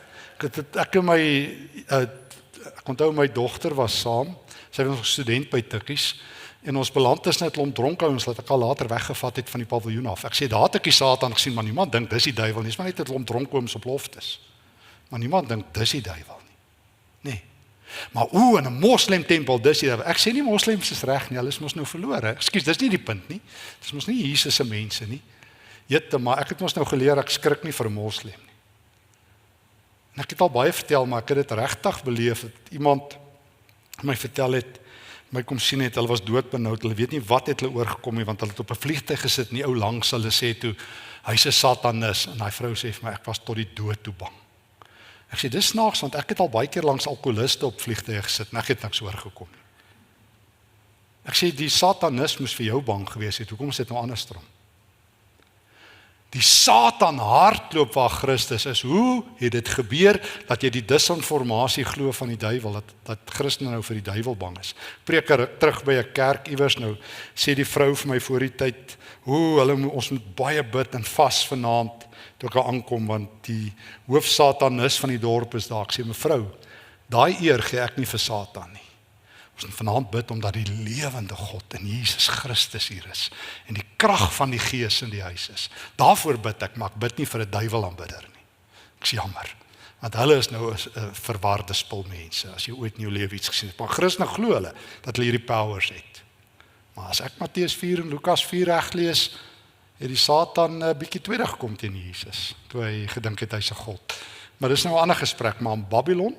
Ek onthou my dogter was saam, sy was nog student by Tikkies, en ons beland is net 'n klomp dronkouens wat ek al later weggevat het van die paviljoen af. Ek sê, daar het ek die Satan gesien, maar niemand dink dis die duiwel nie, dis maar net 'n klomp dronkouens op Loftus. Maar niemand dink dis die duiwel nie. Nee. Maar in 'n moslem tempel, dis die duiwel. Ek sê nie moslems is reg nie, hulle is mos nou verlore. Ekskuus, dis nie die punt nie. Dis mos nie Jesus se mense nie. Jette, maar ek het mos nou geleer, ek skrik nie vir 'n moslem nie. En ek het al baie vertel, maar ek het dit regtig beleef, dat iemand my vertel het, my kom sien het, hulle was doodbenoud, hulle weet nie wat het hulle oorgekom nie, want hulle het op 'n vliegtuig gesit, nie ou langs hulle sê toe, hy's 'n satanis, en daai vrou sê vir my, ek was tot die dood toe bang. Ek sê, dis snaaks, want ek het al baie keer langs alkoholiste op vliegtuie gesit, en ek het niks oorgekom nie. Ek sê, die satanis moes vir jou bang gewees het, hoekom is dit nou andersom? Die Satan hardloop waar Christus is. Hoe het dit gebeur dat jy die disinformasie glo van die duiwel, dat Christene nou vir die duiwel bang is? Preek terug by 'n kerk iewers nou, sê die vrou vir my voor die tyd, ons moet baie bid en vas vanaand, toe ek aankom, want die hoofsatanis van die dorp is daar. Ek sê, mevrou, daai eer gee ek nie vir Satan nie. Ons moet vanaand bid omdat die lewende God in Jesus Christus hier is en die krag van die Gees in die huis is. Daarvoor bid ek, maar ek bid nie vir 'n duiwelaanbidder nie. Ek is jammer, want hulle is nou 'n verwarde spul mense, as jy ooit in jou lewe iets gesien het. Maar Christene glo hulle, dat hulle hierdie powers het. Maar as ek Matteus 4 en Lukas 4 reg lees, het die Satan 'n bietjie tweede gekom teen Jesus, toe hy gedink het hy's 'n God. Maar dis nou 'n ander gesprek, maar in Babylon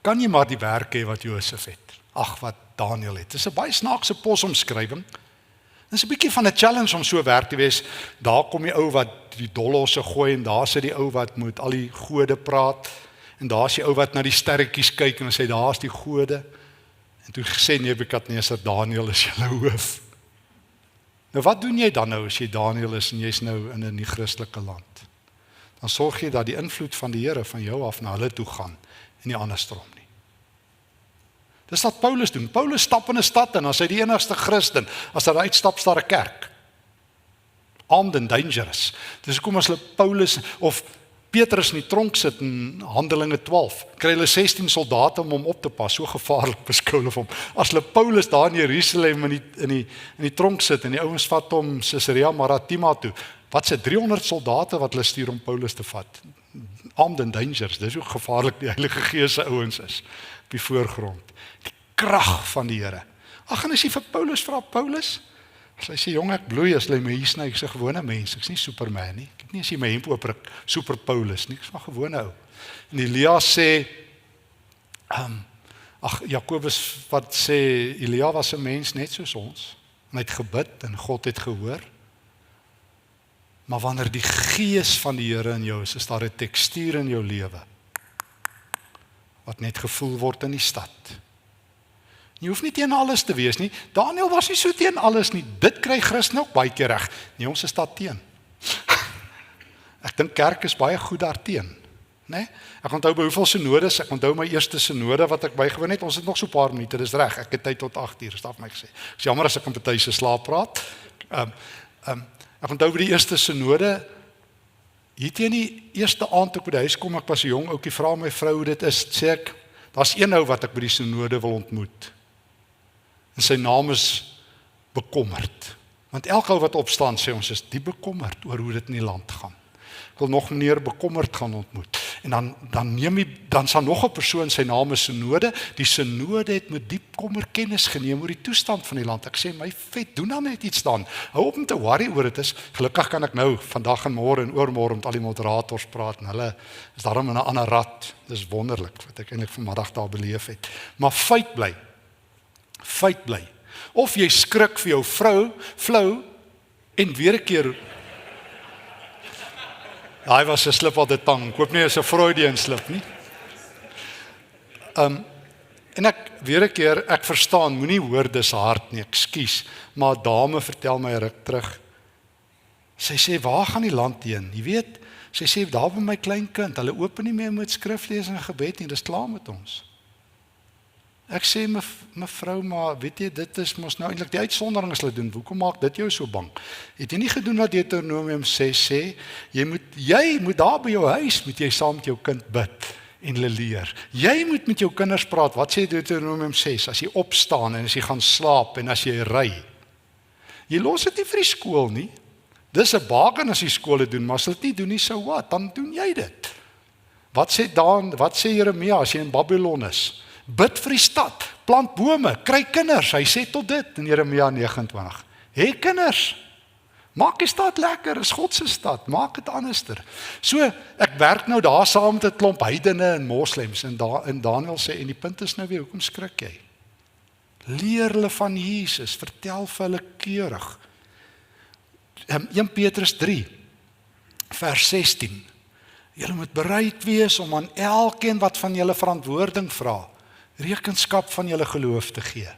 kan jy maar die werk hê wat Josef het. Ag, wat Daniel het. Dis 'n baie snaakse posomskrywing. Dis 'n bietjie van 'n challenge om so werk te wees. Daar kom die ou wat die dollosse gooi, en daar sit die ou wat moet al die gode praat, en daar's die ou wat na die sterretjies kyk en sê, daar's die gode. En toe gesê Nebukadnesar, Daniel is julle hoof. Nou wat doen jy dan nou as jy Daniel is en jy's nou in 'n nie-Christelike land? Dan sorg jy dat die invloed van die Here van jou af na hulle toe gaan en nie andersom nie. Dis wat Paulus doen. Paulus stap in 'n stad en as hy die enigste Christen, as hy uitstap staar 'n kerk. Armed and dangerous. Dis hoekom as hulle Paulus of Petrus in die tronk sit in Handelinge 12, kry hulle 16 soldate om hom op te pas, so gevaarlik beskou hulle hom. As hulle Paulus daar in Jerusalem in die tronk sit en die ouens vat hom Caesarea Maritima toe, wat se 300 soldate wat hulle stuur om Paulus te vat. Armed and dangerous, dis hoe gevaarlik die Heilige Gees se ouens is op die voorgrond. Die krag van die Here. Ag, en as jy vir Paulus vra, Paulus, as hy sê, jong, ek bloei as hy my hier sny, ek's 'n gewone mens, ek's nie Superman nie. Ek het nie as jy my hemp oopbreek, super Paulus nie, ek's maar gewone ou. En Elia sê, Jakobus wat sê, Elia was 'n mens net soos ons, en hy het gebid en God het gehoor. Maar wanneer die Gees van die Here in jou is daar 'n tekstuur in jou lewe wat net gevoel word in die stad. Jy hoef nie teen alles te wees nie. Daniel was nie so teen alles nie. Dit kry Christene ook baie keer reg. Nee, ons is daar teen. Ek dink kerk is baie goed daarteen, né? Ek onthou by hoeveel synodes, ek onthou my eerste synode wat ek bygewoon het. Ons het nog so 'n paar minute, dis reg. Ek het tyd tot 8:00, is daar vir my gesê. Dis jammer as ek in party se slaap praat. Ek onthou by die eerste synode hier teen die eerste aand toe ek by die huis kom, ek was 'n jong ouetjie, vra my vrou hoe dit is, sê ek, daar's een ou wat ek by die synode wil ontmoet. En sy naam is Bekommerd. Want elke ou wat opstaan sê ons is diep bekommerd oor hoe dit in die land gaan. Ek wil nog meneer Bekommerd gaan ontmoet. En dan sal nog 'n persoon, sy naam is Synode. Die Synode het met diep kommer kennis geneem oor die toestand van die land. Ek sê my vet, doen dan net iets dan. Hou op om te worry oor dit is. Gelukkig kan ek nou vandag en môre en oormôre met al die moderators praat en hulle is daarom in 'n ander rad. Dis wonderlik wat ek eintlik vanmiddag daar beleef het. Maar feit bly. Of jy skrik vir jou vrou, flou en weer 'n keer daai was 'n slip op die tong. Ek hoop nie is 'n Freudian slip nie. En ek verstaan, moenie hoor dis hard nie, ekskuus, maar 'n dame vertel my 'n ruk terug. Sy sê, waar gaan die land heen? Jy weet, sy sê daar by my kleinkind, hulle open nie meer met skriflees en gebed nie, dis klaar met ons. Ek sê mevrou, maar weet jy, dit is mos nou eintlik die uitsondering as hulle doen. Hoekom maak dit jou so bang? Het jy nie gedoen wat Deuteronomium 6 sê? Jy moet daar by jou huis moet jy saam met jou kind bid en hulle leer. Jy moet met jou kinders praat. Wat sê Deuteronomium 6? As jy opstaan en as jy gaan slaap en as jy ry. Jy los dit nie vir die skool nie. Dis 'n baken as die skole doen, maar as hulle dit nie doen nie, so wat? Dan doen jy dit. Wat sê Jeremia as jy in Babylon is? Bid vir die stad, plant bome, kry kinders. Hy sê tot dit in Jeremia 29. Hê kinders. Maak die stad lekker, is God se stad. Maak dit anderster. So, ek werk nou daar saam met 'n klomp heidene en moslems en Daniel sê en die punt is nou weer, hoekom skrik jy? Leer hulle van Jesus, vertel vir hulle keurig. 1 Petrus 3 vers 16. Julle moet bereid wees om aan elkeen wat van julle verantwoording vra, rekenskap van julle geloof te gee.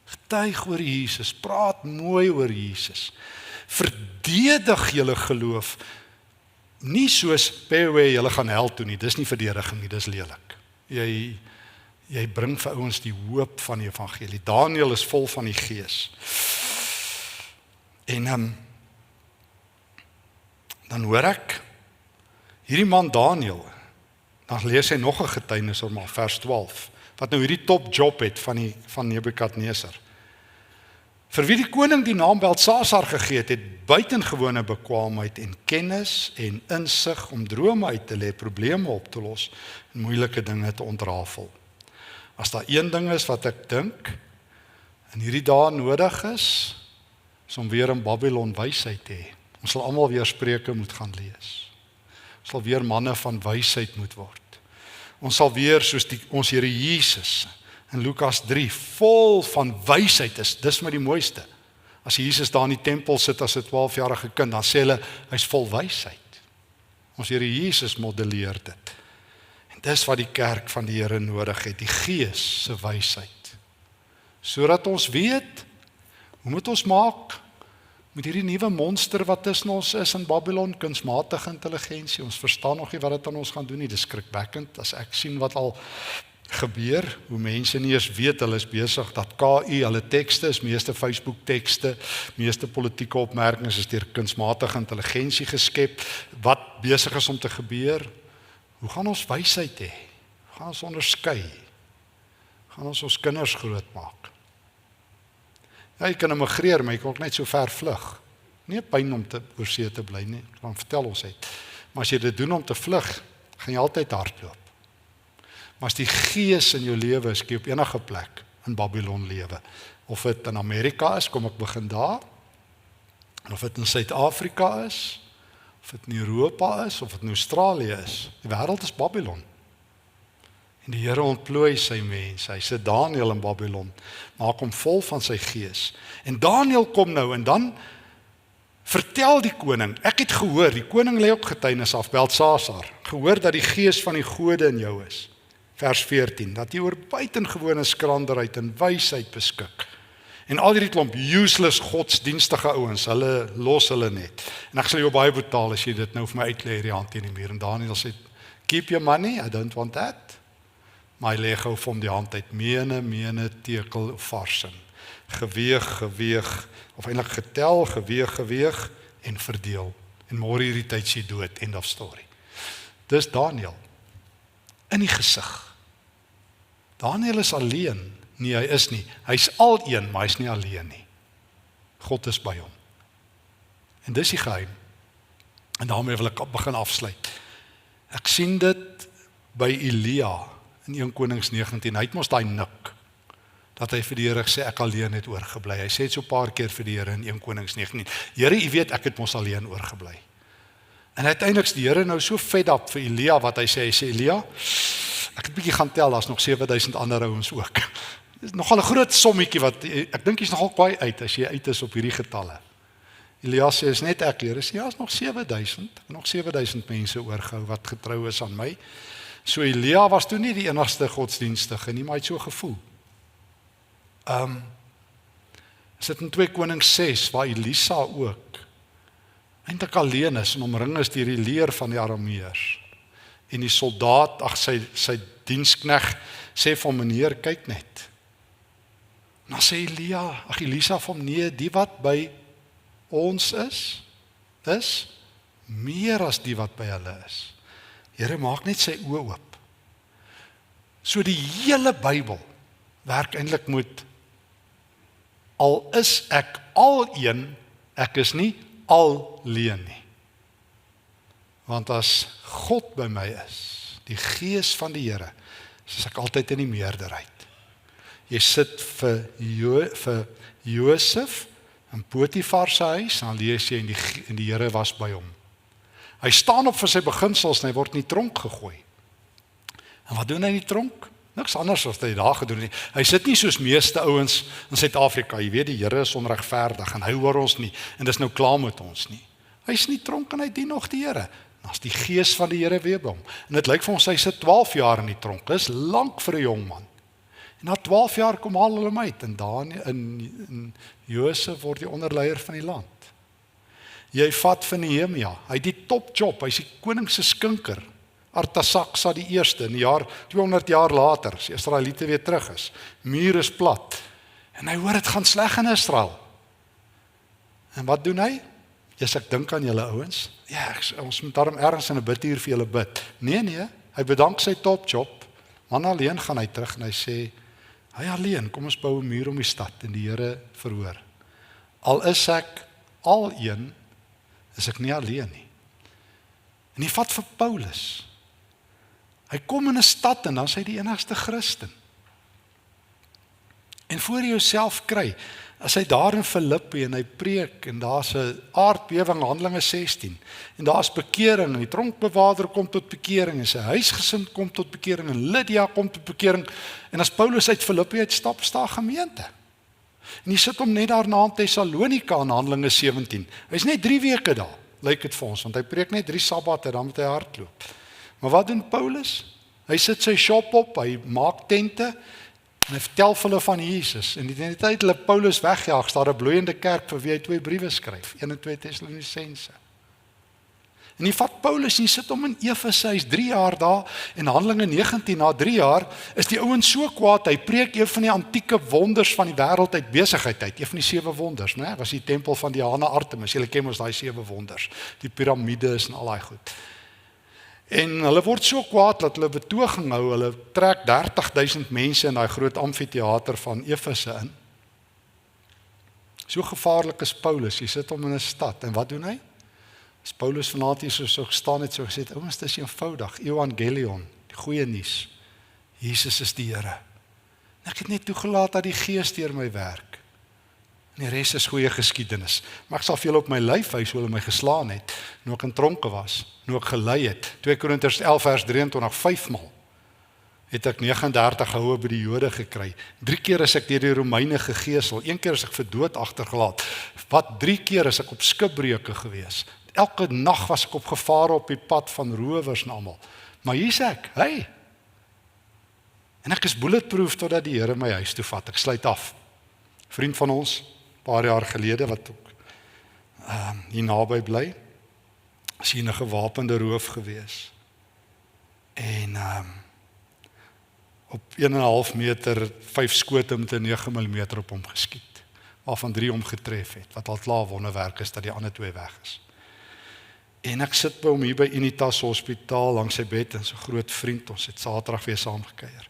Getuig oor Jesus, praat mooi oor Jesus. Verdedig julle geloof. Nie soos pewe julle gaan hel toe nie, dis nie verdediging nie, dis lelik. Jy bring vir ouens die hoop van die evangelie. Daniel is vol van die Gees. En dan hoor ek hierdie man Daniel, dan lees hy nog 'n getuienis oor maar vers 12, wat nou hierdie top job het van Nebukadnesar. Vir wie die koning die naam Belsasar gegee het buitengewone bekwaamheid en kennis en insig om drome uit te lê, probleme op te los en moeilike dinge te ontrafel. As daar een ding is wat ek dink in hierdie dae nodig is om weer in Babylon wysheid te hê. Ons sal almal weer Spreuke moet gaan lees. Ons sal weer manne van wysheid moet word. Ons sal weer soos ons Here Jesus in Lukas 3 vol van wysheid is. Dis maar die mooiste. As Jesus daar in die tempel sit as 'n 12-jarige kind, dan sê hulle hy's vol wysheid. Ons Here Jesus modelleer dit. En dis wat die kerk van die Here nodig het, die Gees se wysheid. Sodat ons weet hoe moet ons maak met hierdie nuwe monster wat tussen ons is in Babylon, kunsmatige intelligensie. Ons verstaan nog nie wat dit aan ons gaan doen nie. Dis skrikwekkend as ek sien wat al gebeur, hoe mense nie eens weet hulle is besig dat KI, hulle tekste is meeste Facebook tekste, meeste politieke opmerkings is deur kunsmatige intelligensie geskep. Wat besig is om te gebeur? Hoe gaan ons wysheid hê? Hoe gaan ons onderskei? Hoe gaan ons kinders grootmaak? Ja, jy kan emigreer, maar jy kan ook net so ver vlug. Nie pyn om oor see te bly nie, dan vertel ons uit. Maar as jy dit doen om te vlug, gaan jy altyd hardloop. Maar as die Gees in jou lewe is, jy op enige plek in Babylon lewe. Of dit in Amerika is, kom ek begin daar. Of dit in Suid-Afrika is, of dit in Europa is, of dit in Australië is. Die wêreld is Babylon. En die Here ontplooi sy mense. Hy sit Daniel in Babylon, maak hom vol van sy Gees. En Daniel kom nou en dan vertel die koning, ek het gehoor, die koning lê ook getuienis af, Belsasar, gehoor dat die Gees van die gode in jou is. Vers 14, dat jy oor buitengewone skranderheid en wysheid beskik. En al hierdie klomp useless godsdienstige ouens, hulle los hulle net. En ek sal jou baie betaal as jy dit nou vir my uitlê hierdie hand teen die muur. En Daniel sê, keep your money, I don't want that. Maar hy lê gou vir hom die hand uit, mene, tekel of varsin. Geweeg, of eintlik getel, geweeg en verdeel. En môre hierdie tyd is hy dood, end of story. Dis Daniël, in die gesig. Daniël is alleen, nee hy is nie, hy's al een, maar hy's nie alleen nie. God is by hom. En dis die geheim. En daarmee wil ek begin afsluit. Ek sien dit by Elia in 1 Konings 19, hy het mos daai nik, dat hy vir die Here gesê, ek alleen het oorgebly. Hy sê het so 'n paar keer vir die Here in 1 Konings 19, Here, u weet, ek het mos alleen oorgebly. En uiteindelik is die Here nou so fed up vir Elia, wat hy sê, Elia, ek het bietjie gaan tel, daar's nog 7000 ander ouens ook. Dit is nogal 'n groot sommetjie, wat, ek dink hy's nogal kwaai uit, as jy uit is op hierdie getalle. Elia sê, is net ek, Here, sê, ja, is nog 7000, nog 7000 mense oorgehou, wat getrou is aan my. So Elia was toe nie die enigste godsdienstige nie, maar hy het so gevoel. Sit in 2 Konings 6, waar Elisa ook eintlik alleen is en omring is deur die leer van die Arameërs. En die soldaat, sy dienskneg sê vir hom, meneer, kyk net. En dan sê Elisa vir hom, nee, die wat by ons is meer as die wat by hulle is. Here, maak net sy oë oop. So die hele Bybel werk eintlik met, al is ek al een, ek is nie alleen nie. Want as God by my is, die Gees van die Here, is ek altyd in die meerderheid. Jy sit vir Josef in Potifar se huis, dan lees jy en die Here was by hom. Hy staan op vir sy beginsels en hy word in die tronk gegooi. En wat doen hy in die tronk? Niks anders as hy daar gedoen het. Hy sit nie soos meeste ouens in Suid-Afrika, jy weet die Here is onregverdig en hy hoor ons nie en dis nou klaar met ons nie. Hy is nie tronk en hy dien nog die Here. En as die Gees van die Here weer by hom. En dit lyk vir ons hy sit 12 jaar in die tronk. Dis lank vir 'n jong man. En na 12 jaar kom haal hulle hom uit en Daniël in Josef word die onderleier van die land. Jy vat van Nehemia, hy het die topjob, hy is die koning se skinker. Artasaksa die eerste, in die jaar 200 jaar later, as die Israeliete weer terug is. Muur is plat. En hy hoor dit gaan sleg in Israel. En wat doen hy? Ek dink aan julle ouens. Ja, ons moet daarom ergens in 'n bidtuur vir julle bid. Nee, hy bedank sy topjob. Man alleen gaan hy terug en hy sê, hy alleen, kom ons bou 'n muur om die stad en die Here verhoor. Al is ek al een, is ek nie alleen nie. En hy vat vir Paulus. Hy kom in 'n stad en dan is hy die enigste Christen. En voor jy jouself kry, as hy daar in Filippi en hy preek en daar's 'n aardbewing, Handelinge 16, en daar's bekering en die tronkbewaarder kom tot bekering en sy huisgesin kom tot bekering en Lydia kom tot bekering en as Paulus uit Filippi uitstap, staan gemeente. En hy sit hom net daarna in Thessalonika in Handelinge 17. Hy's net 3 weke daar, lyk dit vir ons, want hy preek net 3 sabbate, dan moet hy hardloop. Maar wat doen Paulus? Hy sit sy shop op, hy maak tente en hy vertel vir hulle van Jesus. En die tyd hulle Paulus wegjaag, staat 'n bloeiende kerk vir wie hy 2 briewe skryf, 1 en 2 Tessalonisense. En hy vat Paulus en hy sit hom in Efese, hy's 3 jaar daar en Handelinge 19 na 3 jaar is die ouens so kwaad, hy preek een van die antieke wonders van die wêreld uit besigheid uit, een van die 7 wonders, né? Was die tempel van Diana Artemis. Julle ken mos daai 7 wonders, die piramides en al daai goed. En hulle word so kwaad dat hulle betoging hou, hulle trek 30,000 mense in daai groot amfitheater van Efese in. So gevaarlik is Paulus, jy sit hom in 'n stad, en wat doen hy? As Paulus vanaand hier so gestaan het, so gesê, ouens, dis eenvoudig, evangelion, die goeie nuus, Jesus is die Here. En ek het net toegelaat dat die Gees deur my werk. En die res is goeie geskiedenis. Maar ek sal vir julle op my lyf wys hoe hulle my geslaan het, nou ek in tronke was, nou ek gelei het. 2 Korintiërs 11 vers 23, 5 maal het ek 39 houe by die Jode gekry. 3 keer is ek deur die Romeine gegeesel, 1 keer is ek vir dood agtergelaat. Wat 3 keer is ek op skipbreuke gewees. Elke nag was ek op gevare op die pad van rowers en almal. Maar hier's ek, hey. En ek is bulletproof totdat die Here my huis toe vat. Ek sluit af. Vriend van ons, paar jaar gelede, wat ook hier naby bly, is hier 'n gewapende roof gewees. En op 1,5 meter, 5 skote met 'n 9 mm op hom geskiet, waarvan 3 hom getref het, wat al klaar wonderwerk is dat die ander 2 weg is. En ek sit by hom hier by Unitas Hospitaal langs sy bed en so groot vriend, ons het Saterdag weer saam gekuier.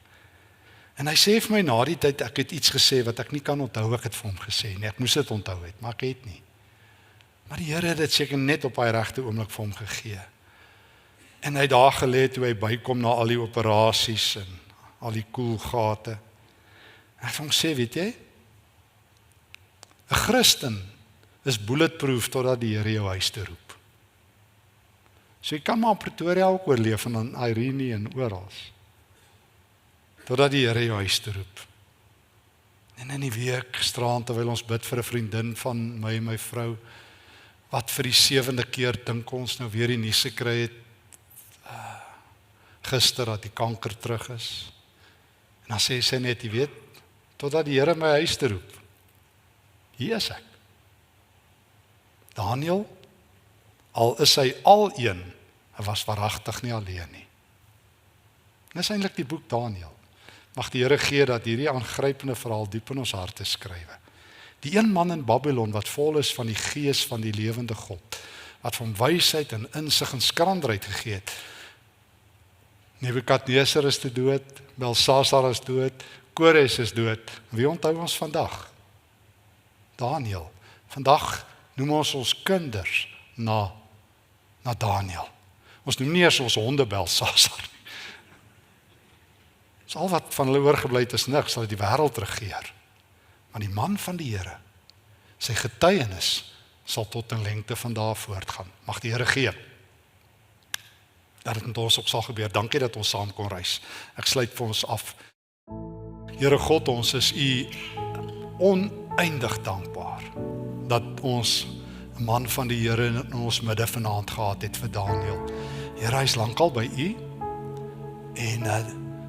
En hy sê vir my na die tyd, ek het iets gesê wat ek nie kan onthou, ek het vir hom gesê nie, ek moes dit onthou het, maar ek het nie. Maar die Here het dit seker net op hy regte oomblik vir hom gegee. En hy daar gelê toe hy bykom na al die operasies en al die koelgate. En ek het hom sê, weet jy, 'n Christen is bulletproof totdat die Here jou huis toe roep. So jy kan maar in Pretoria ook oorleef en in Irene en oral. Totdat die Here jou huis toe roep. En in die week gisteraan terwyl ons bid vir 'n vriendin van my en my vrou, wat vir die 7de keer dink ons nou weer die nuus gekry het, gister dat die kanker terug is. En dan sê sy net, jy weet, totdat die Here my huis toe roep. Hier is ek. Daniel, al is hy alleen, hy was waaragtig nie alleen nie. Dis eintlik die boek Daniel. Mag die Here gee dat hierdie aangrypende verhaal diep in ons harte skrywe. Die een man in Babylon wat vol is van die gees van die lewende God, wat van wysheid en insig en skranderheid gegee het. Nebukadneser is te dood, Belsasar is dood, Kores is dood. Wie onthou ons vandag? Daniel. Vandag noem ons kinders na Daniel. Ons noem nie eers ons honde Belsasar nie. Dis al wat van hulle oorgebly het is niks, sal die wêreld regeer. Maar die man van die Here, sy getuienis sal tot in lengte van dae voortgaan. Mag die Here gee dat dit met ons ook sal gebeur. Dankie dat ons saam kon reis. Ek sluit vir ons af. Here God, ons is U oneindig dankbaar dat ons 'n man van die Here in ons midde vanaand gehad het vir Daniel. Here, hy is lankal by U en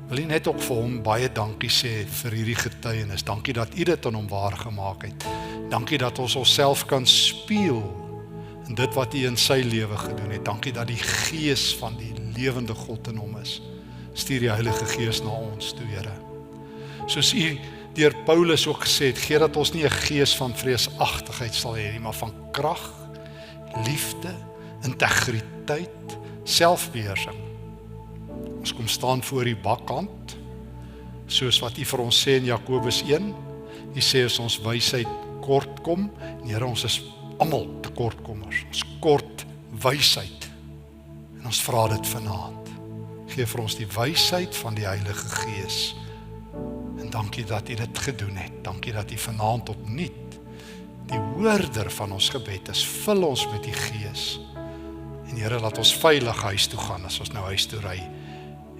wil U net ook vir hom baie dankie sê vir hierdie getuienis. Dankie dat U dit aan hom waar gemaak het. Dankie dat ons onsself kan spieël in dit wat U in sy lewe gedoen het. Dankie dat die gees van die lewende God in hom is. Stuur die Heilige Gees na ons toe, Here. Soos U deur Paulus ook gesê het, gee dat ons nie 'n gees van vreesagtigheid sal hê nie, maar van krag, liefde, integriteit, selfbeheersing. Ons kom staan voor U bakkant, soos wat U vir ons sê in Jakobus 1. U sê as ons wysheid kort kom, en Here, ons is almal tekortkommers. Ons kort wysheid. En ons vra dit vanaand. Gee vir ons die wysheid van die Heilige Gees. En dankie dat U dit gedoen het. Dankie dat U vanaand opnuut die hoorder van ons gebed is. Vul ons met die Gees. En Here, laat ons veilig huis toe gaan as ons nou huis toe ry.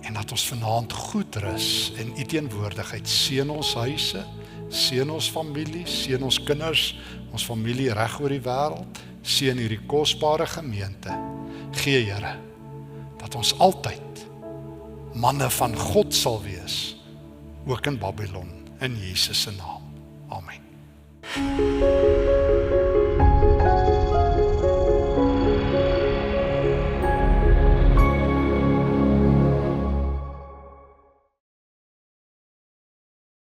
En dat ons vanaand goed rus in U teenwoordigheid. Seën ons huise, seën ons familie, seën ons kinders, ons familie reg oor die wêreld, seën hierdie kosbare gemeente. Gee, Here, dat ons altyd manne van God sal wees, ook in Babylon, in Jesus se naam. Amen.